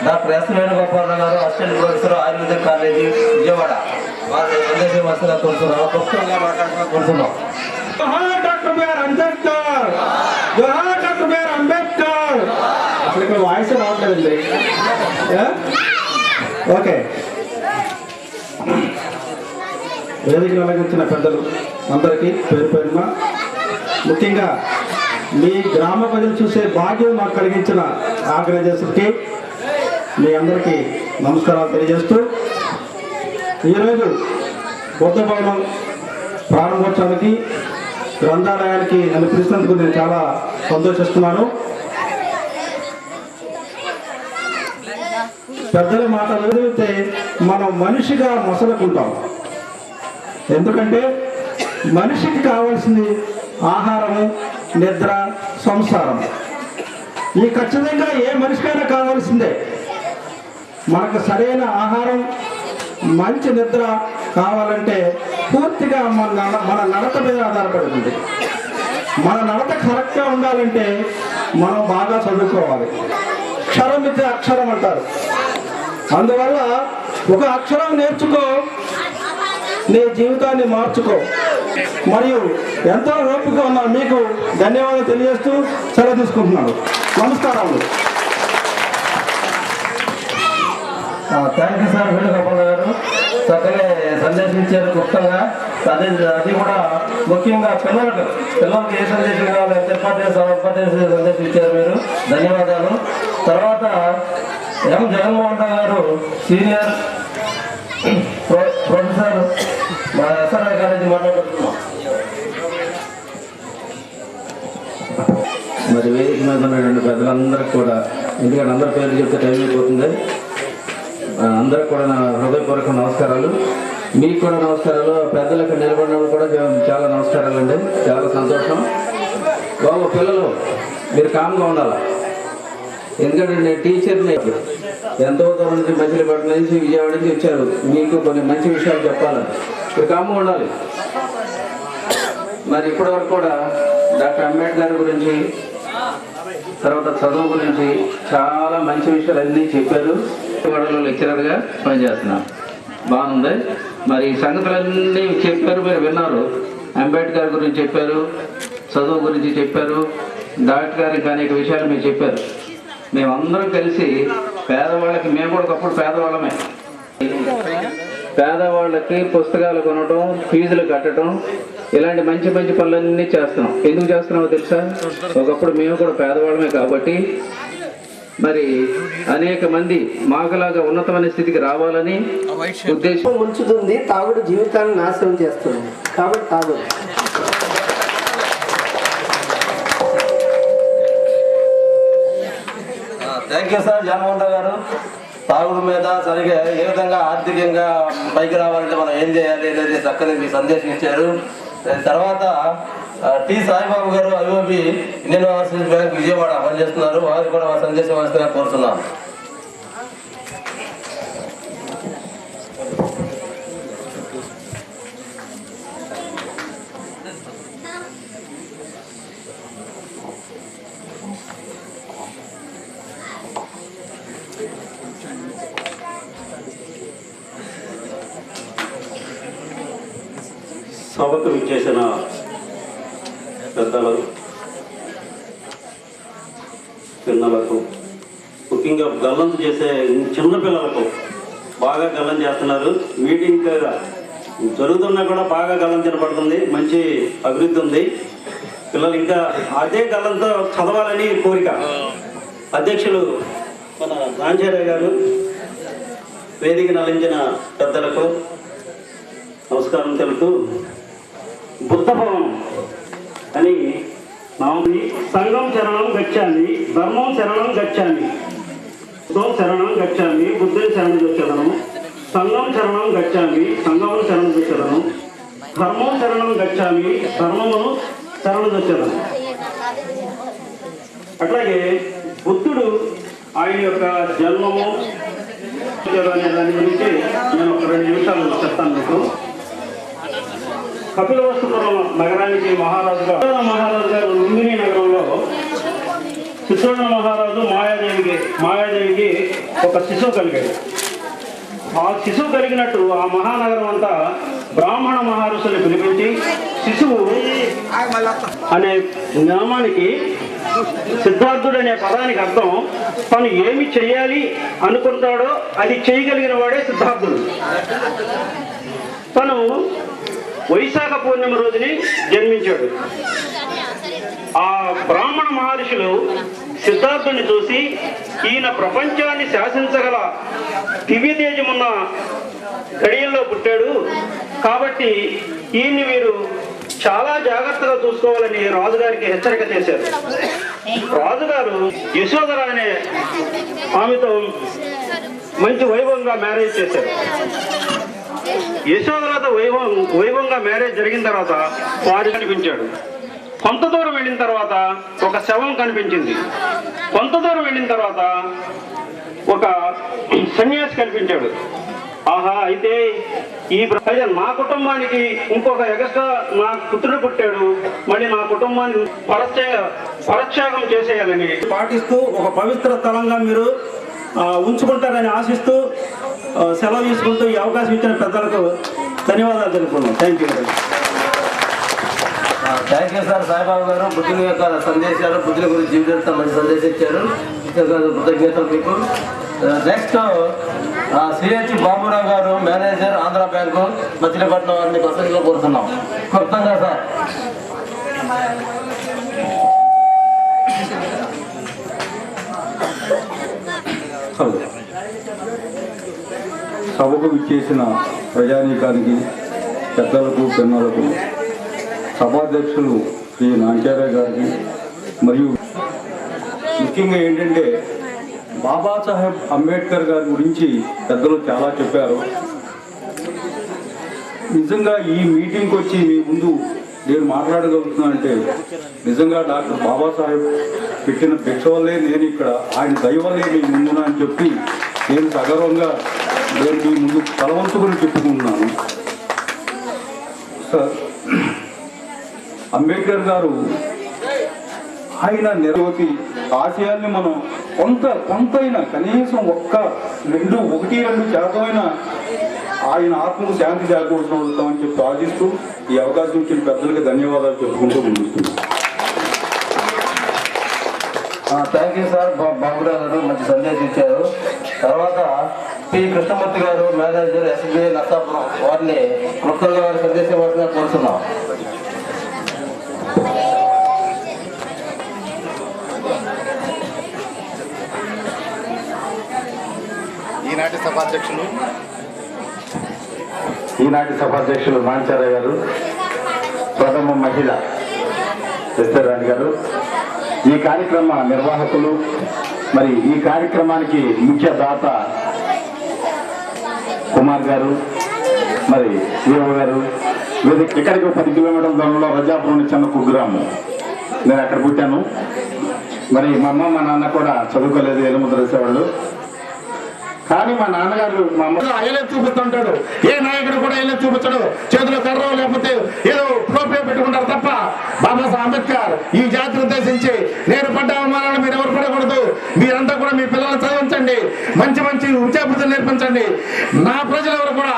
doctor S Venugopalarao garu, assistant professor, ayurvedic college, Vijayawada, వారి సందేశం వస్తుందా కోరుతున్నాం, పుస్తకంగా మాట్లాడుతున్నా కోరుతున్నాం. Doctor B R Ambedkar, doctor B R Ambedkar. అసలు ఇక్కడ వాయిస్ రావట్లేదండి. ఓకే, వేదికను అలంకరించిన పెద్దలు అందరికీ పేరు పేరున, ముఖ్యంగా మీ గ్రామ ప్రజలు చూసే భాగ్యం మాకు కలిగించిన ఆర్గనైజర్స్కి మీ అందరికీ నమస్కారాలు తెలియజేస్తూ, ఈరోజు కొత్త భవనం ప్రారంభోత్సవానికి, గ్రంథాలయానికి నన్ను పిలిచినందుకు నేను చాలా సంతోషిస్తున్నాను. పెద్దల మాట చదివితే మనం మనిషిగా మొసలుకుంటాం. ఎందుకంటే మనిషికి కావాల్సింది ఆహారము, నిద్ర, సంసారం. ఈ ఖచ్చితంగా ఏ మనిషికైనా కావాల్సిందే. మనకు సరైన ఆహారం, మంచి నిద్ర కావాలంటే పూర్తిగా మన నడత మీద ఆధారపడుతుంది. మన నడత కరెక్ట్గా ఉండాలంటే మనం బాగా చదువుకోవాలి. అక్షరం ఇచ్చే అక్షరం అంటారు. అందువల్ల ఒక అక్షరం నేర్చుకో, నీ జీవితాన్ని మార్చుకో. మరియు ఎంతో ఓపిక ఉన్న మీకు ధన్యవాదాలు తెలియజేస్తూ సెలవు తీసుకుంటున్నాను. నమస్కారాలు. థ్యాంక్ యూ సార్ వేణుగోపాల్ గారు. చక్కగా సందేశం ఇచ్చారు క్లుప్తంగా. అది కూడా ముఖ్యంగా పిల్లలకు ఏ సందేశం కావాలి, ఉపాధ్యాయ సందేశం ఇచ్చారు మీరు. ధన్యవాదాలు. తర్వాత ఎం జగన్మోహన్ రావు గారు సీనియర్ ప్రొఫెసర్ మా ఎస్ఆర్ఐ కాలేజీ మాట్లాడుతున్నాం. మరి వేదిక మీద ఉన్నటువంటి పెద్దలందరికీ కూడా, ఎందుకంటే అందరి పేర్లు చెప్తే టైం అయిపోతుంది, అందరికి కూడా నా హృదయపూర్వక నమస్కారాలు. మీకు కూడా నమస్కారాలు. పెద్దలకు నిలబడిన కూడా చాలా నమస్కారాలు అండి. చాలా సంతోషం. బాబు పిల్లలు మీరు కామ్గా ఉండాలి. ఎందుకంటే నేను టీచర్ని, ఎంతో దూరం నుంచి మచిలీపట్నం నుంచి విజయవాడ నుంచి వచ్చారు. మీకు కొన్ని మంచి విషయాలు చెప్పాలి. మీరు కామ్గా ఉండాలి. మరి ఇప్పటివరకు కూడా డాక్టర్ అంబేద్కర్ గురించి, తర్వాత చదువు గురించి చాలా మంచి విషయాలు అన్నీ చెప్పారు. వాడలో లెక్చరర్గా పనిచేస్తున్నాను. బాగుంది. మరి ఈ సంగతులన్నీ చెప్పారు, మీరు విన్నారు. అంబేద్కర్ గురించి చెప్పారు, చదువు గురించి చెప్పారు, డాక్టర్ గారికి అనేక విషయాలు మీరు చెప్పారు. మేమందరం కలిసి పేదవాళ్ళకి, మేము కూడా ఒకప్పుడు పేదవాళ్ళమే, పేదవాళ్ళకి పుస్తకాలు కొనటం, ఫీజులు కట్టడం, ఇలాంటి మంచి మంచి పనులన్నీ చేస్తున్నాం. ఎందుకు చేస్తున్నామో తెలుసా? ఒకప్పుడు మేము కూడా పేదవాళ్ళమే కాబట్టి మరి అనేక మంది మాకులాగా ఉన్నతమైన స్థితికి రావాలని ఉద్దేశం. ఉంచుతుంది, తాగుడు జీవితాన్ని నాశనం చేస్తుంది. కాబట్టి తాగుడు. Thank you sir Jaganmohan Rao గారు. తాగుడు మీద సరిగా ఏ విధంగా ఆర్థికంగా పైకి రావాలంటే మనం ఏం చేయాలి అనేది చక్కని మీ సందేశం ఇచ్చారు. తర్వాత టి సాయిబాబు గారు IOB Indian overseas bank Vijayawada పనిచేస్తున్నారు. వారు కూడా వారి సందేశం వస్తుందిగా కోరుతున్నాను. సభకు విచ్చేసిన పెద్దలు, పిల్లలకు, ముఖ్యంగా గల్లం చేసే చిన్నపిల్లలకు బాగా గల్లం చేస్తున్నారు. మీటింగ్ జరుగుతున్నా కూడా బాగా గల్లం తినబడుతుంది. మంచి అభివృద్ధి ఉంది. పిల్లలు ఇంకా అదే గల్లంతో చదవాలని కోరిక. అధ్యక్షులు మన రాంచార్య గారు, వేదిక నలించిన పెద్దలకు నమస్కారం తెలుపుతూ, బుద్ధభవనం అని నామని సంఘం శరణం గచ్చామి, ధర్మం శరణం గచ్చామి, శరణం గచ్చామి, బుద్ధుని శరణం వచ్చేదను, సంఘం శరణం గచ్చామి, సంఘమును శరణం వచ్చేదను, ధర్మం శరణం గచ్చామి, ధర్మమును శరణం వచ్చేదను. అట్లాగే బుద్ధుడు ఆయన యొక్క జన్మము అనే దాని గురించి నేను ఒక 2 నిమిషాలు చెప్తాను మీకు. కపిలవస్తుపురం నగరానికి మహారాజు గారు లుంబిని నగరంలో చిత్తోడ మహారాజు మాయాదేవికి ఒక శిశువు కలిగాడు. ఆ శిశువు కలిగినట్టు ఆ మహానగరం అంతా బ్రాహ్మణ మహర్షుల్ని పిలిపించి శిశువు అనే నామానికి, సిద్ధార్థుడు అనే పదానికి అర్థం తను ఏమి చెయ్యాలి అనుకుంటాడో అది చేయగలిగిన వాడే సిద్ధార్థుడు. తను వైశాఖ పూర్ణిమ రోజుని జన్మించాడు. ఆ బ్రాహ్మణ మహర్షులు సిద్ధార్థుని చూసి, ఈయన ప్రపంచాన్ని శాసించగల దివ్య తేజమున్న గడియల్లో పుట్టాడు కాబట్టి ఈయన్ని మీరు చాలా జాగ్రత్తగా చూసుకోవాలని రాజుగారికి హెచ్చరిక చేశారు. రాజుగారు యశోధర అనే ఆమెతో మంచి వైభవంగా మ్యారేజ్ చేశారు. యశోదలతో వైభవంగా మ్యారేజ్ జరిగిన తర్వాత వారు కనిపించాడు. కొంత దూరం వెళ్ళిన తర్వాత ఒక శవం కనిపించింది. కొంత దూరం వెళ్ళిన తర్వాత ఒక సన్యాసి కనిపించాడు. ఆహా, అయితే నా కుటుంబానికి ఇంకొక ఎగస్ట్రా నా పుత్రుడు పుట్టాడు, మళ్ళీ నా కుటుంబాన్ని పరత్యాగం చేసేయాలని పాటిస్తూ ఒక పవిత్ర స్థలంగా మీరు ఉంచుకుంటారని ఆశిస్తూ సెలవు తీసుకుంటూ ఈ అవకాశం ఇచ్చిన పెద్దలకు ధన్యవాదాలు తెలుపుకున్నాం. Thank you. Thank you sir. Saibaba garu బుద్ధుని యొక్క సందేశాలు, బుద్ధుల గురించి జీవితం మంచి సందేశం ఇచ్చారు. కృతజ్ఞతలు మీకు. నెక్స్ట్ సిహెచ్ బాబురావు గారు, మేనేజర్, ఆంధ్ర బ్యాంకు, మచిలీపట్నం వారిని ప్రసంగంలో కోరుతున్నాం. క్లుప్తంగా సార్. సభకు విచ్చేసిన ప్రజానీకానికి, పెద్దలకు, పిన్నలకు, సభాధ్యక్షులు శ్రీ నాంచార్య గారికి, మరియు ముఖ్యంగా ఏంటంటే బాబాసాహెబ్ అంబేద్కర్ గారి గురించి పెద్దలు చాలా చెప్పారు. నిజంగా ఈ మీటింగ్కి వచ్చి మీ ముందు నేను మాట్లాడగలుగుతున్నానంటే నిజంగా డాక్టర్ బాబాసాహెబ్ పెట్టిన భిక్ష వల్లే నేను ఇక్కడ, ఆయన దయ వల్లే మీ ముందునా అని చెప్పి నేను సగర్వంగా నేను మీ ముందు తలవంతుకుని చెప్పుకుంటున్నాను. సార్, అంబేద్కర్ గారు ఆయన నిర్వహి ఆశయాల్ని మనం కొంతైనా కనీసం 1-2% ఆయన ఆత్మకు శాంతి చేకూరుతామని చెప్పి ఆశిస్తూ ఈ అవకాశం ఇచ్చిన పెద్దలకి ధన్యవాదాలు చెప్పుకుంటూ ముందుస్తుంది. Thank you sir. Baburao garu మంచి సందేశం ఇచ్చారు. తర్వాత పి కృష్ణమూర్తి గారు, మేనేజర్, ఎస్బీఐ నర్సాపురం, వారిని క్లుప్తంగా వారి సందేశం ఇవ్వాల్సిన కోరుతున్నాం. ఈనాటి సభాధ్యక్షులు నాంచార్య గారు, ప్రథమ మహిళ రాణి గారు, ఈ కార్యక్రమ నిర్వాహకులు, మరి ఈ కార్యక్రమానికి ముఖ్య దాత కుమార్ గారు, మరి వీరవ గారు. ఇక్కడికి 10 కిలోమీటర్ల దూరంలో రజాపురం చిన్న కుగ్రామం. నేను అక్కడ పుట్టాను. మరి మా అమ్మ మా నాన్న కూడా చదువుకోలేదు, ఎలుముద్ర వేసేవాళ్ళు. కానీ మా నాన్నగారు మా అమ్మ అయ్యలే చూపిస్తుంటాడు. ఏ నాయకుడు కూడా అయ్యలే చూపించడు. చేతిలో కర్ర లేకపోతే ఏదో ప్రోపే పెట్టుకుంటారు తప్ప. బాబాసాహెబ్ అంబేద్కర్ ఈ జాతిని ఉద్దేశించి, నేను పడ్డ అవమానాలు మీరు ఎవరు పడకూడదు, మీరంతా కూడా మీ పిల్లలను చదివించండి, మంచి విద్యాబుద్ధులు నేర్పించండి, నా ప్రజలు ఎవరు కూడా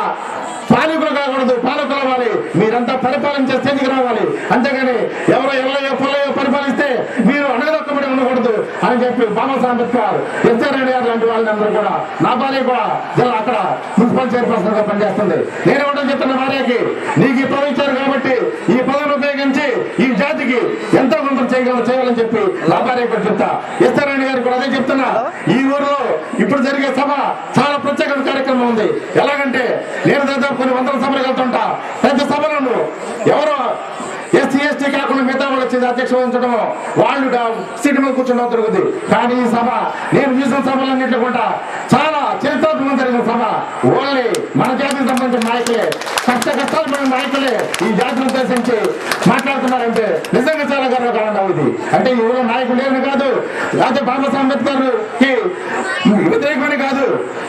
పాలకులు కాకూడదు, పాలకులు అవ్వాలి, మీరంతా పరిపాలించే స్థితికి రావాలి, అంతేగాని ఎవరో ఎల్లయ్యో పొల్లయ్యో పరిపాలిస్తే మీరు అణగదొక్కబడి ఉండకూడదు అని చెప్పి బాబాసాహెబ్ అంబేద్కర్, ఎస్ఆర్రెడ్డి గారు లాంటి వాళ్ళందరూ కూడా, నా భార్య కూడా జిల్లా అక్కడ మున్సిపల్ చైర్పర్సన్ గా పనిచేస్తుంది. నేను ఏమంటే చెప్తున్న భార్యకి, నీకు ఈ పదవి ఇచ్చారు కాబట్టి ఈ పదవిని ఉపయోగించి ఈ జాతికి ఎంతో కొంత చేయాలని చెప్పి నా భార్య కూడా చెప్తా. ఎస్ఆర్రెడ్డి గారు కూడా అదే చెప్తున్నా. ఈ ఊరిలో ఇప్పుడు జరిగే సభ చాలా ప్రత్యేక కార్యక్రమం ఉంది. ఎలాగంటే నేను దాదాపు కొన్ని 100 సభలకు వెళ్తుంటా. పెద్ద సభలను ఎవరో ఎస్సీ ఎస్టీ కాకుండా మిగతా వాళ్ళు వచ్చేది అధ్యక్ష వహించడము, వాళ్ళు సీటు మీద కూర్చోడం జరుగుతుంది. కానీ ఈ సభ నేను చూసిన సభలన్నింటిలో కూడా చాలా చరిత్రాత్మకంగా జరిగిన సభ. ఓన్లీ మన జాతికి సంబంధించిన నాయకులే, కష్టాలు పడిన నాయకులే ఈ జాతిని ఉద్దేశించి మాట్లాడుతున్నారంటే నిజంగా చాలా గర్వకారణం ఇది. అంటే ఈ ఊళ్ళో నాయకులు లేని కాదు, లేకపోతే బాబాసాహెబ్ అంబేద్కర్ కి వ్యతిరేకమని కాదు,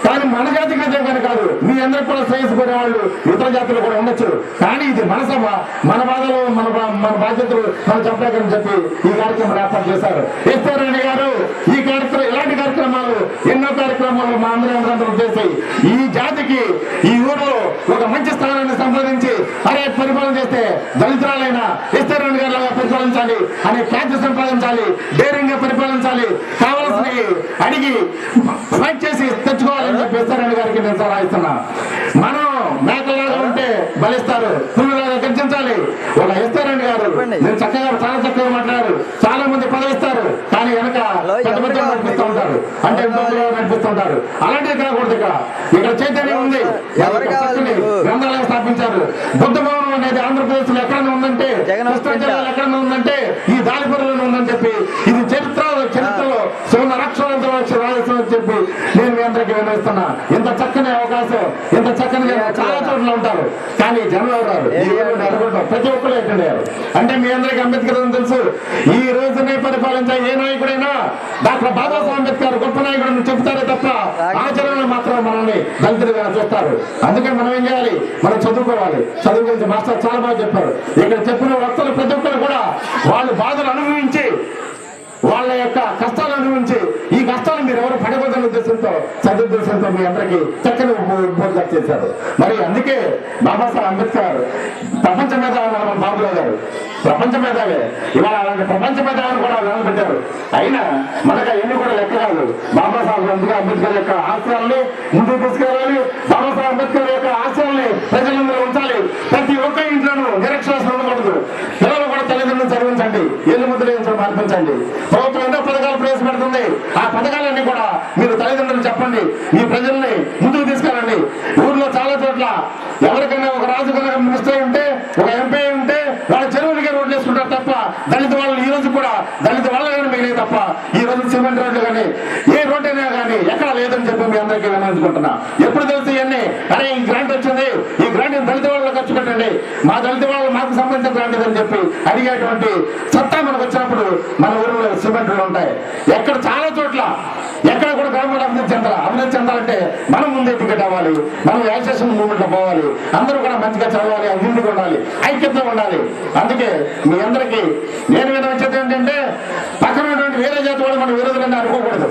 కానీ మన జాతికి వ్యతిరేకమని కాదు. మీ అందరికి కూడా శ్రేయస్సుకునే వాళ్ళు ఇతర జాతులు కూడా ఉండొచ్చు. కానీ ఇది మన సభ, మన బాధలు, మన బాధ్యతలు మనం చెప్పలేకని చెప్పి ఈ కార్యక్రమం ఏర్పాటు చేశారు. ఎస్ఆర్రెడ్డి గారు ఈ కార్యక్రమం, ఇలాంటి కార్యక్రమాలు ఎన్నో కార్యక్రమాలు మా అందరూ చేసి ఈ జాతికి ఈ ఊరిలో ఒక మంచి స్థానాన్ని సంపాదించి, అరే పరిపాలన చేస్తే దళితురాలైన ఎస్ఆర్రెడ్డి గారు లాగా పరిపాలించాలి అనే ఖ్యాతి సంపాదించాలి, ధైర్యంగా పరిపాలించాలి, కావాల్సినవి అడిగి ఫైట్ చేసి తెచ్చుకోవాలని చెప్పి ఎస్ఆర్రెడ్డి గారికి నేను సలహా ఇస్తున్నా. మనం మేకలాగా ఉంటే బలిస్తారు, పుల్లులాగా గర్జించాలి. ఒక ఎస్ఆర్రెడ్డి గారు నేను చాలా చక్కగా మాట్లాడారు. చాలా మంది పదవిస్తారు, కానీ వెనక పెద్ద నడిపిస్తూ ఉంటారు, అంటే నడిపిస్తూ ఉంటారు. అలాంటివి కాకూడదు. ఇక్కడ చైతన్యం ఉంది, గ్రంథాలయం స్థాపించారు. బుద్ధ భవనం అనేది ఆంధ్రప్రదేశ్ లో ఎక్కడైనా ఉందంటే, కృష్ణా జిల్లాలో ఎక్కడైనా ఉందంటే ఈ దాలిపురంలో ఉందని చెప్పి ఇది చరిత్రలో సువర్ణ అక్షరాలతో రాజేస్తామని చెప్పి నేను మీ అందరికీ వినిపిస్తున్నా. ఇంత చక్కని అవకాశం, ఇంత చక్కని చాలా చోట్ల ఉంటారు, కానీ జనం ఎవరు అనుకుంటాం ప్రతి ఒక్కరు ఎక్కడయ్యారు. అంటే మీ అందరికీ అంబేద్కర్ అని తెలుసు. ఈ రోజునే పరిపాలించే ఏ నాయకుడైనా డాక్టర్ బాబాసాహెబ్ అంబేద్కర్ గొప్ప నాయకుడు చెప్తారే తప్ప ఆచరణలో మాత్రం మనల్ని దళితులుగా చూస్తారు. అందుకే మనం ఏం చేయాలి, మనం చదువుకోవాలి. చదువు గురించి మాస్టర్ చాలా బాగా చెప్పారు. ఇక్కడ చెప్పిన వక్తలు ప్రతి ఒక్కరు కూడా వాళ్ళు బాధలు అనుభవించి, వాళ్ళ యొక్క కష్టాలు అనుభవించి, ఈ కష్టాలు మీరు ఎవరు పడకూడదన్న ఉద్దేశంతో, చదువు ఉద్దేశంతో మీ అందరికీ చక్కని ఉపయోగం చేశారు. మరి అందుకే బాబాసాహెబ్ అంబేద్కర్ ప్రపంచ మేధావి బాబురావు గారు ప్రపంచ మేధావే. ఇవాళ అలాంటి ప్రపంచ మేధావిని కూడా నిలబెట్టారు. అయినా మనకు అవన్నీ కూడా లెక్క కాదు. బాబాసాహెబ్ అంబేద్కర్ యొక్క ఆశయాల్ని ముందుకు తీసుకెళ్ళాలి. బాబాసాహెబ్ అంబేద్కర్ యొక్క ఆశయాల్ని ప్రజలందరూ ఉంచాలి. ప్రతి ఒక్క ఇంట్లోనూ నిరక్షరాస్యం ఉండకూడదు. పిల్లలు కూడా తల్లిదండ్రులు చదివించండి, ఏళ్ళు ముద్ర మార్పించండి. ప్రభుత్వం ఎన్నో పథకాలు ప్రవేశపెడుతుంది. ఆ పథకాలన్నీ కూడా మీరు తల్లిదండ్రులు చెప్పండి, మీ ప్రజల్ని ముందుకు తీసుకెళ్ళండి. ఊర్లో చాలా చోట్ల ఎవరికైనా ఒక రాజు కనుక మినిస్టర్ ఉంటే, ఒక ఎంపీ ఉంటే వాళ్ళ చెరువులకే రోడ్లు వేసుకుంటారు తప్ప దళిత వాళ్ళు ఈ రోజు కూడా దళిత వాళ్ళగానే మిగిలేదు తప్ప ఈ రోజు సిమెంట్ రోడ్లు కానీ ఏ రోడ్ అయినా కానీ ఎక్కడ లేదని చెప్పి మీ అందరికీ వినియోగించుకుంటున్నా. ఎప్పుడు తెలుసు ఇవన్నీ, అరే ఈ గ్రాంట్ వచ్చింది, ఈ గ్రాంట్ దళిత వాళ్ళు ఖర్చు పెట్టండి, మా దళిత వాళ్ళు మాకు సంబంధించిన గ్రాంట్ అని చెప్పి అడిగేటువంటి సత్తా మనకు వచ్చినప్పుడు మన ఊరిలో సిమెంట్ రోడ్లు ఉంటాయి. ఎక్కడ చాలా చోట్ల ఎక్కడ కూడా గవర్నమెంట్ అభివృద్ధి చెందాలంటే మనం ముందే టికెట్ అవ్వాలి, మనం యాక్సేషన్ మూవ్మెంట్ లో పోవాలి, అందరూ కూడా మంచిగా చదవాలి, అభివృద్ధిగా ఉండాలి, ఐక్యత ఉండాలి. అందుకే మీ అందరికీ నేను వినవచ్చేది ఏంటంటే, పక్కన వేరే జాతి వాళ్ళు మనం విరోధులని అనుకోకూడదు.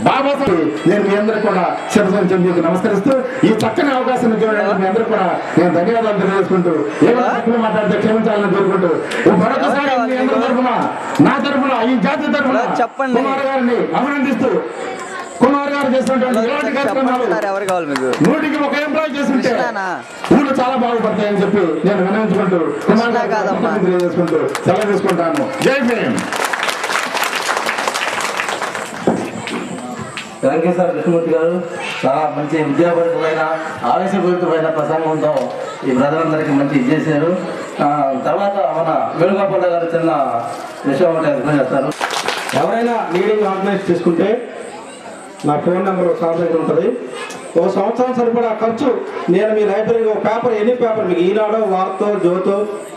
బాబాసాహెబ్ నేను మీ అందరికీ కూడా శిరస్సు మీకు నమస్కరిస్తూ ఈ చక్కని అవకాశం చూడండి. మీ అందరూ కూడా నేను ధన్యవాదాలు తెలియజేసుకుంటూ ఏమైనా తప్పులు మాట్లాడితే క్షమించాలని కోరుకుంటూ మరొకసారి మీ అందరి తరఫున, నా తరఫున, ఈ జాతి తరఫున కుమార్ గారిని అభినందిస్తూ, కుమార్ గారు చేసినటువంటి ఇలాంటి కార్యక్రమాలు 100కి 1 ఎంప్లాయ్ చేస్తుంటే ఊళ్ళు చాలా బాగుపడతాయని చెప్పి నేను వినియోగించుకుంటూ కుమార్ గారు తెలియజేసుకుంటూ సెలవు తీసుకుంటాను. Jai Bhim. Thank you sir Krishnamurthy garu. చాలా మంచి విద్యాపరితమైన ఆవేశపూరితమైన ప్రసంగంతో ఈ ప్రజలందరికీ మంచి ఇది చేశారు. తర్వాత మన వేణుగోపాల్ గారు చిన్న విషయం ఒకటి ఎక్స్ప్లెయిన్ చేస్తారు. ఎవరైనా మీటింగ్ ఆర్గనైజ్ చేసుకుంటే నా ఫోన్ నెంబర్ సార్ దగ్గర ఉంటుంది. ఒక సంవత్సరం సరిపడా ఖర్చు నేను మీ లైబ్రరీకి ఒక పేపర్, ఎనీ పేపర్ మీకు ఈనాడో, వార్తో, జ్యోతో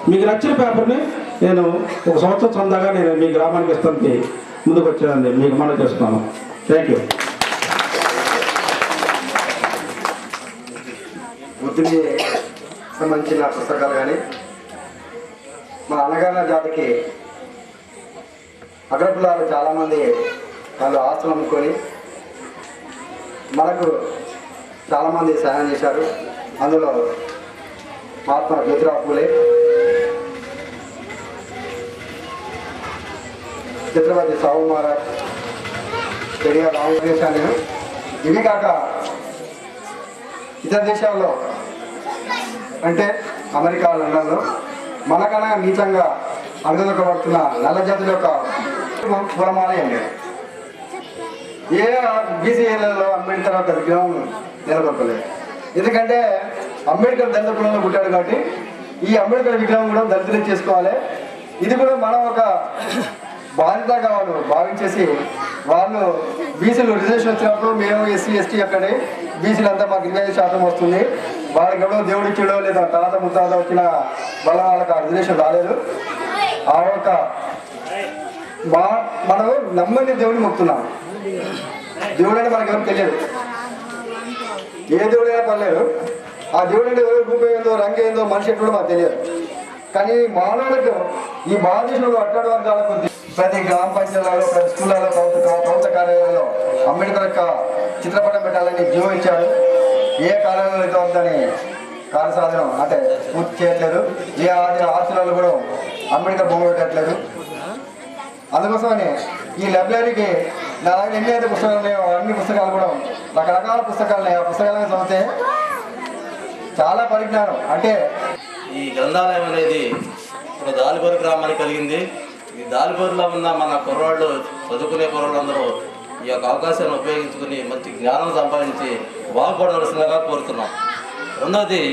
మీకు నచ్చిన పేపర్ని నేను ఒక సంవత్సరం చందాగా నేను మీ గ్రామానికి ఇస్తానికి ముందుకు వచ్చేదండి మీకు మనం చేస్తున్నాను. Thank you. వృత్తికి సంబంధించిన పుస్తకాలు కానీ మా అన్నగారి జాతికి అగ్రకులాలు చాలామంది వాళ్ళు ఆస్తులు అమ్ముకొని మనకు చాలామంది సహాయం చేశారు. అందులో మహాత్మా జ్యోతిరావు పూలే, ఛత్రపతి సాహు మహారాజ్, పెరియార్ రామకృష్ణ. ఇవి కాక ఇతర దేశాల్లో అంటే అమెరికా, లండన్లో మనకన్నా నీచంగా అణగదొక్కబడుతున్న నల్ల జాతుల యొక్క కులమాలయం లేదు. ఏ బీసీ ఏరియాలో అంబేద్కర్ యొక్క విగ్రహం నెలకొల్పలేదు. ఎందుకంటే అంబేద్కర్ దళిత కులంలో పుట్టాడు కాబట్టి ఈ అంబేద్కర్ విగ్రహం కూడా దళితులు చేసుకోవాలి. ఇది కూడా మనం ఒక బాధ్యతగా వాళ్ళు భావించేసి వాళ్ళు బీసీలు రిజర్వేషన్ వచ్చినప్పుడు మేము ఎస్సీ ఎస్టీ అక్కడే బీసీలు అంతా మాకు 25% వస్తుంది, వాళ్ళకి ఎవడో దేవుడు ఇచ్చాడో లేదా తాత ముత్తాత వచ్చిన వల్ల వాళ్ళకి ఆ రిజర్వేషన్ రాలేదు. ఆ యొక్క మనం నమ్మని దేవుడిని మొక్కుతున్నాం. దేవుడు అంటే మనకు ఎవరు తెలియదు, ఏ దేవుడైనా పర్లేదు. ఆ దేవుడు అంటే ఎవరు రూపం ఏందో, రంగు ఏందో, మనిషి ఎట్లా మాకు తెలియదు. కానీ మానవులకు ఈ భారతదేశంలో అట్టడి వర్గాల కొద్ది ప్రతి గ్రామ పంచాయతీలలో, ప్రతి స్కూళ్ళలో, ప్రభుత్వ కార్యాలయంలో అంబేద్కర్ యొక్క చిత్రపటం పెట్టాలని జీవో ఇచ్చాడు. ఏ కార్యాలయంలో అయితే ఉందని కార్యసాధనం అంటే పూర్తి చేయట్లేదు. ఏ ఆస్తులలో కూడా అంబేద్కర్ బొమ్మ పెట్టట్లేదు. అందుకోసమని ఈ లైబ్రరీకి నా దగ్గర ఎన్ని అయితే పుస్తకాలు ఉన్నాయో అన్ని పుస్తకాలు కూడా రకరకాల పుస్తకాలు ఉన్నాయి. ఆ పుస్తకాలను చదివితే చాలా పరిజ్ఞానం. అంటే ఈ గ్రంథాలయం అనేది ఇప్పుడు దాలిపూర్ గ్రామానికి కలిగింది. ఈ దాలిపూర్లో ఉన్న మన కుర్రాళ్ళు, చదువుకునే కుర్రాళ్ళందరూ ఈ యొక్క అవకాశాన్ని ఉపయోగించుకుని మంచి జ్ఞానం సంపాదించి బాగుపడవలసిందిగా కోరుతున్నాం. రెండవది,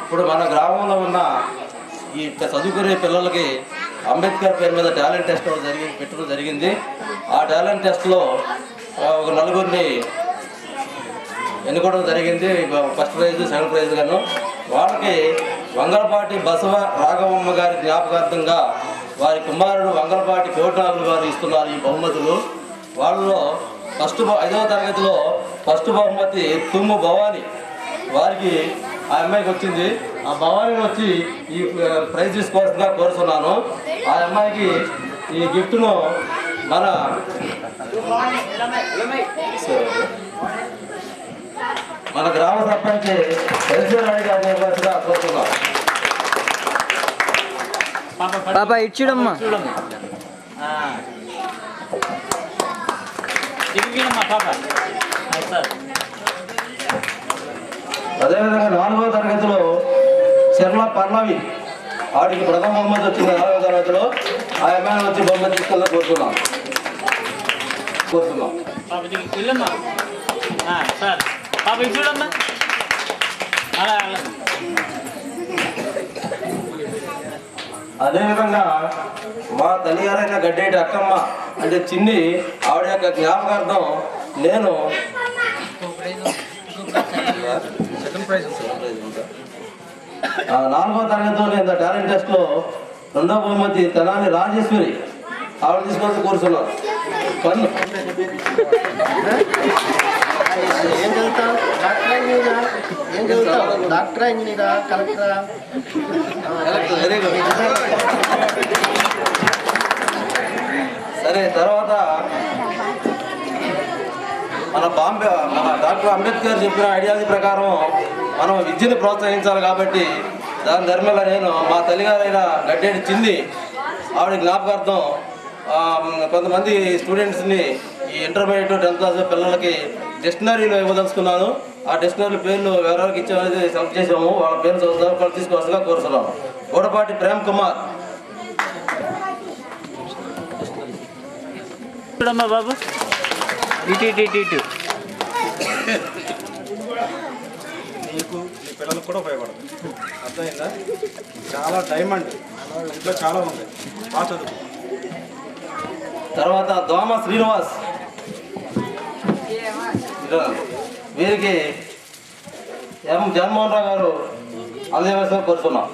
ఇప్పుడు మన గ్రామంలో ఉన్న ఈ చదువుకునే పిల్లలకి అంబేద్కర్ పేరు మీద టాలెంట్ టెస్ట్ పెట్టడం జరిగింది. ఆ టాలెంట్ టెస్ట్లో ఒక నలుగురిని ఎన్నుకోవడం జరిగింది. ఫస్ట్ ప్రైజ్, సెకండ్ ప్రైజ్ గాను. వాళ్ళకి వంగలపాటి బసవ రాఘవమ్మ గారి జ్ఞాపకార్థంగా వారి కుమారుడు వంగలపాటి కోటనాలు గారు ఇస్తున్నారు ఈ బహుమతులు. వాళ్ళలో 5వ తరగతిలో ఫస్ట్ బహుమతి తుమ్ము భవాని, వారికి ఆ అమ్మాయికి వచ్చింది. ఆ భవానీని వచ్చి ఈ ప్రైజ్ తీసుకోవాల్సిందిగా కోరుతున్నాను. ఆ అమ్మాయికి ఈ గిఫ్ట్ను మన గ్రామ సర్పంచ్ ఎల్సీరాణి గారిని ఇవ్వాల్సిందిగా కోరుతున్నాం. పాప ఇచ్చిడమ్మా. అదేవిధంగా 4వ తరగతిలో శర్మ పర్ణవి, వాడికి ప్రథమ బహుమతి వచ్చింది 4వ తరగతిలో. ఆ అమ్మాయిని వచ్చి బహుమతి తీసుకెళ్ళి కోరుతున్నాం. అదేవిధంగా మా తల్లిగారైన గడ్డేటి అక్కమ్మ అంటే చిన్ని, ఆవిడ యొక్క జ్ఞాపకార్థం నేను 4వ తరగతిలో నేను టాలెంట్ టెస్ట్లో 2వ బహుమతి తెనాలి రాజేశ్వరి, ఆవిడ తీసుకొని కూర్చున్నాను. ఏం చదువుతావు? డాక్టర్ ఇంజనీరా? ఏం చదువుతావు? డాక్టరా, ఇంజనీరా, కలెక్టరా? సరే, తర్వాత మన డాక్టర్ అంబేద్కర్ చెప్పిన ఐడియాలజీ ప్రకారం మనం విద్యను ప్రోత్సహించాలి కాబట్టి దాని ధర్మలా నేను మా తల్లిగారైన గడ్డేటి చిన్ని ఆవిడ జ్ఞాపకార్థం కొంతమంది స్టూడెంట్స్ని ఈ ఇంటర్మీడియట్ 10th క్లాస్ పిల్లలకి డిక్షనరీలో ఇవ్వదలుచుకున్నాను. ఆ డిక్షనరీ పేర్లు ఎవరెవరికి ఇచ్చామనేది సెలెక్ట్ చేసాము. వాళ్ళ పేర్లు చదువుతారు తీసుకోవాల్సిందిగా కోరుతున్నాము. గోడపాటి ప్రేమ్ కుమార్. బాబు ఇటు నీకు నీ పిల్లలకు కూడా ఉపయోగపడుతుంది. అర్థమైందా? చాలా డైమండ్ ఇంట్లో చాలా ఉంది. బాగా చదువు. తర్వాత దోమ శ్రీనివాస్, వీరికి ఎం జగన్మోహన్ రావు గారు అందజేయవలసిన కోరుతున్నాం.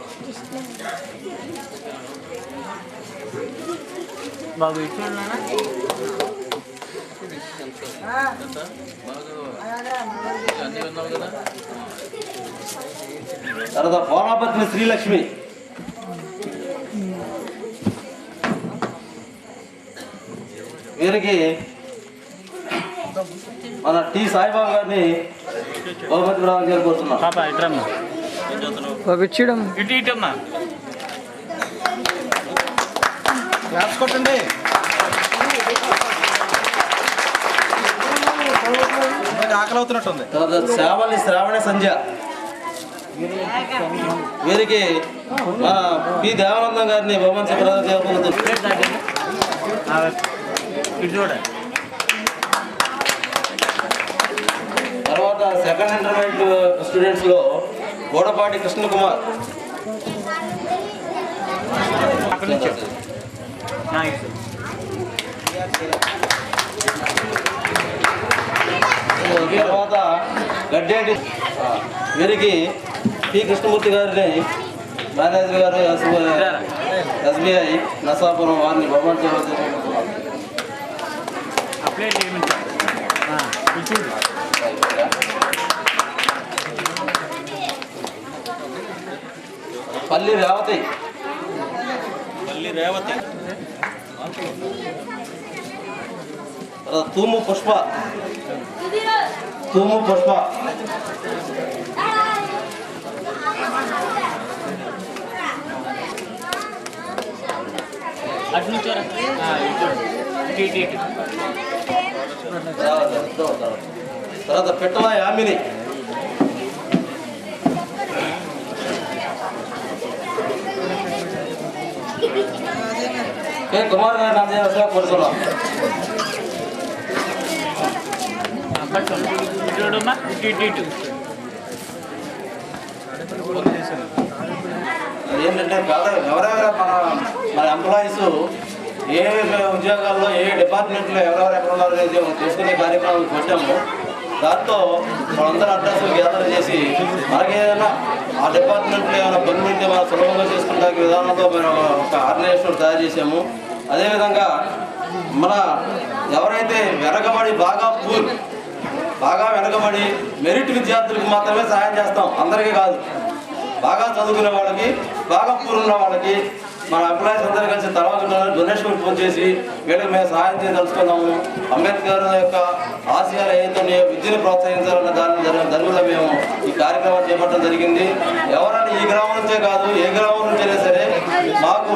బాబు ఇటు తర్వాత పోలాపత్ని శ్రీలక్ష్మి, వీరికి మన టి సాయిబాబు గారిని బహుమతి ప్రదానం చేయబోతున్నాం. రాసుకోండి. ఆకలి అవుతున్నట్టుంది. తర్వాత శ్రావణి శ్రావణ సంధ్య, వీరికి పి దేవానందం గారిని బహుమతి ప్రదానం చేయబోతున్నాం. తర్వాత సెకండ్ ఇంటర్మీడియట్ స్టూడెంట్స్లో గోడపాటి కృష్ణకుమార్, తర్వాత గడ్డేటి వీరికి పి కృష్ణమూర్తి గారిని మేనేజర్ గారు ఎస్బీఐ నసాపురం వారిని బహుమతి పల్లి రేవతి, తూము పుష్ప, తర్వాత పెట్టల యామిని, కుమార్ గారు అందజేయవలసిగా కోరుతున్నాం. ఏంటంటే ఎవరెవరు మన మన ఎంప్లాయీస్ ఏ ఉద్యోగాల్లో ఏ డిపార్ట్మెంట్లో ఎవరెవరు ఎక్కడ ఉన్నారు అనేది తెలుసుకునే కార్యక్రమం పెట్టాము. దాంతో వాళ్ళందరూ అడ్రస్లు గ్యాదర్ చేసి మనకి ఏదైనా ఆ డిపార్ట్మెంట్లో ఏమైనా పనులు ఉంటే మనం సులభంగా చేసుకుంటే విధానంతో మేము ఒక ఆర్గనైజేషన్ తయారు చేసాము. అదేవిధంగా మన ఎవరైతే బాగా వెనకబడి మెరిట్ విద్యార్థులకు మాత్రమే సహాయం చేస్తాం, అందరికీ కాదు. బాగా చదువుకునే వాళ్ళకి, బాగా పూర్ ఉన్న వాళ్ళకి మన ఎంప్లాయీస్ అందరూ కలిసి తర్వాత డొనేషన్ ఫోన్ చేసి వీళ్ళకి మేము సహాయం చేయదలుచుకున్నాము. అంబేద్కర్ యొక్క ఆశయాలు ఏదైతే విద్యను ప్రోత్సహించాలన్న దాని వల్ల మేము ఈ కార్యక్రమాన్ని చేపట్టడం జరిగింది. ఎవరైనా ఈ గ్రామం నుంచే కాదు, ఏ గ్రామం నుంచైనా సరే మాకు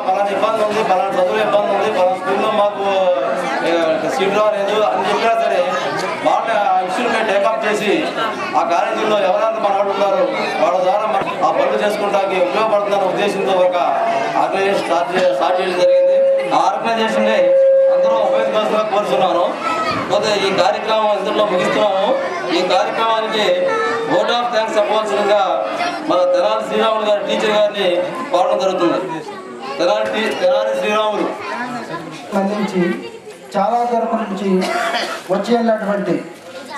పలానా ఇబ్బంది ఉంది, పలానా చదువుల ఇబ్బంది ఉంది, పలానా స్కూల్లో మాకు సీట్ రాలేదు అని చెప్పినా సరే వాళ్ళ ఇష్యూని మేము టేకప్ చేసి ఆ కాలేజీలో ఎవరైనా మన వాళ్ళు ఉన్నారు వాళ్ళ ద్వారా ఆ పనులు చేసుకుంటానికి ఉపయోగపడుతున్న ఉద్దేశంతో ఒక ఆర్గనైజేషన్ స్టార్ట్ చేయడం జరిగింది. ఆ ఆర్గనైజేషన్ అందరూ ఉపయోగించాల్సిందిగా కోరుతున్నాను. పోతే ఈ కార్యక్రమం ఇందులో ముగిస్తున్నాము. ఈ కార్యక్రమానికి ఓట్ ఆఫ్ థ్యాంక్స్ చెప్పవలసిందిగా మన తెనాలి శ్రీరాములు గారి టీచర్ గారిని కోరడం జరుగుతుంది. తెనాలి శ్రీరాములు స్పందించి చాలా తరపు నుంచి వచ్చి వెళ్ళినటువంటి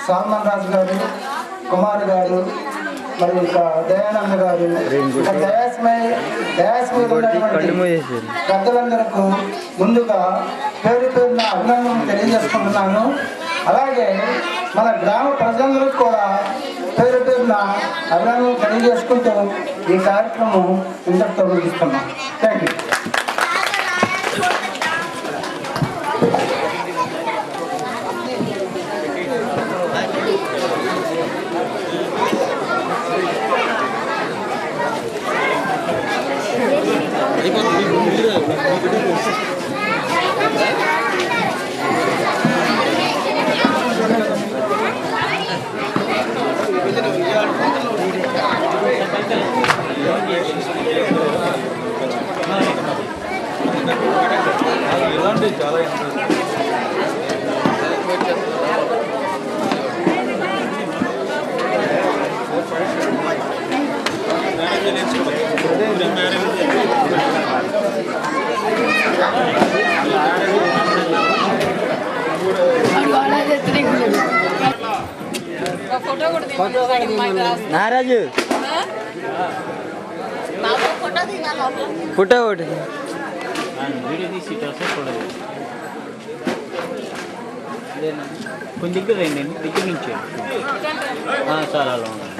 సాల్మన్ రాజు గారు, కుమార్ గారు, మరి ఇక దయానంద గారు, ఇక డయాస్ మీద ఉన్నటువంటి పెద్దలందరకు ముందుగా పేరున అభినందనలు తెలియజేసుకుంటున్నాను. అలాగే మన గ్రామ ప్రజలందరికీ కూడా పేరున అభినందనలు తెలియజేసుకుంటూ ఈ కార్యక్రమం ఇంతటితో ముగిస్తున్నాం. Thank you. చాలా నారాజు ఫోటో ఒకటి వీడియో తీసి ఫోటో కొంచెం దగ్గర రండి, దగ్గర నుంచి సార్ అలా ఉండండి.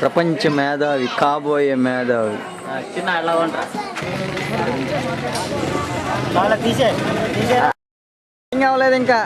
ప్రపంచ మేధావి, కాబోయే మేధావి చిన్న అలా ఉంటా తీసే ఏం కావలేదు ఇంకా.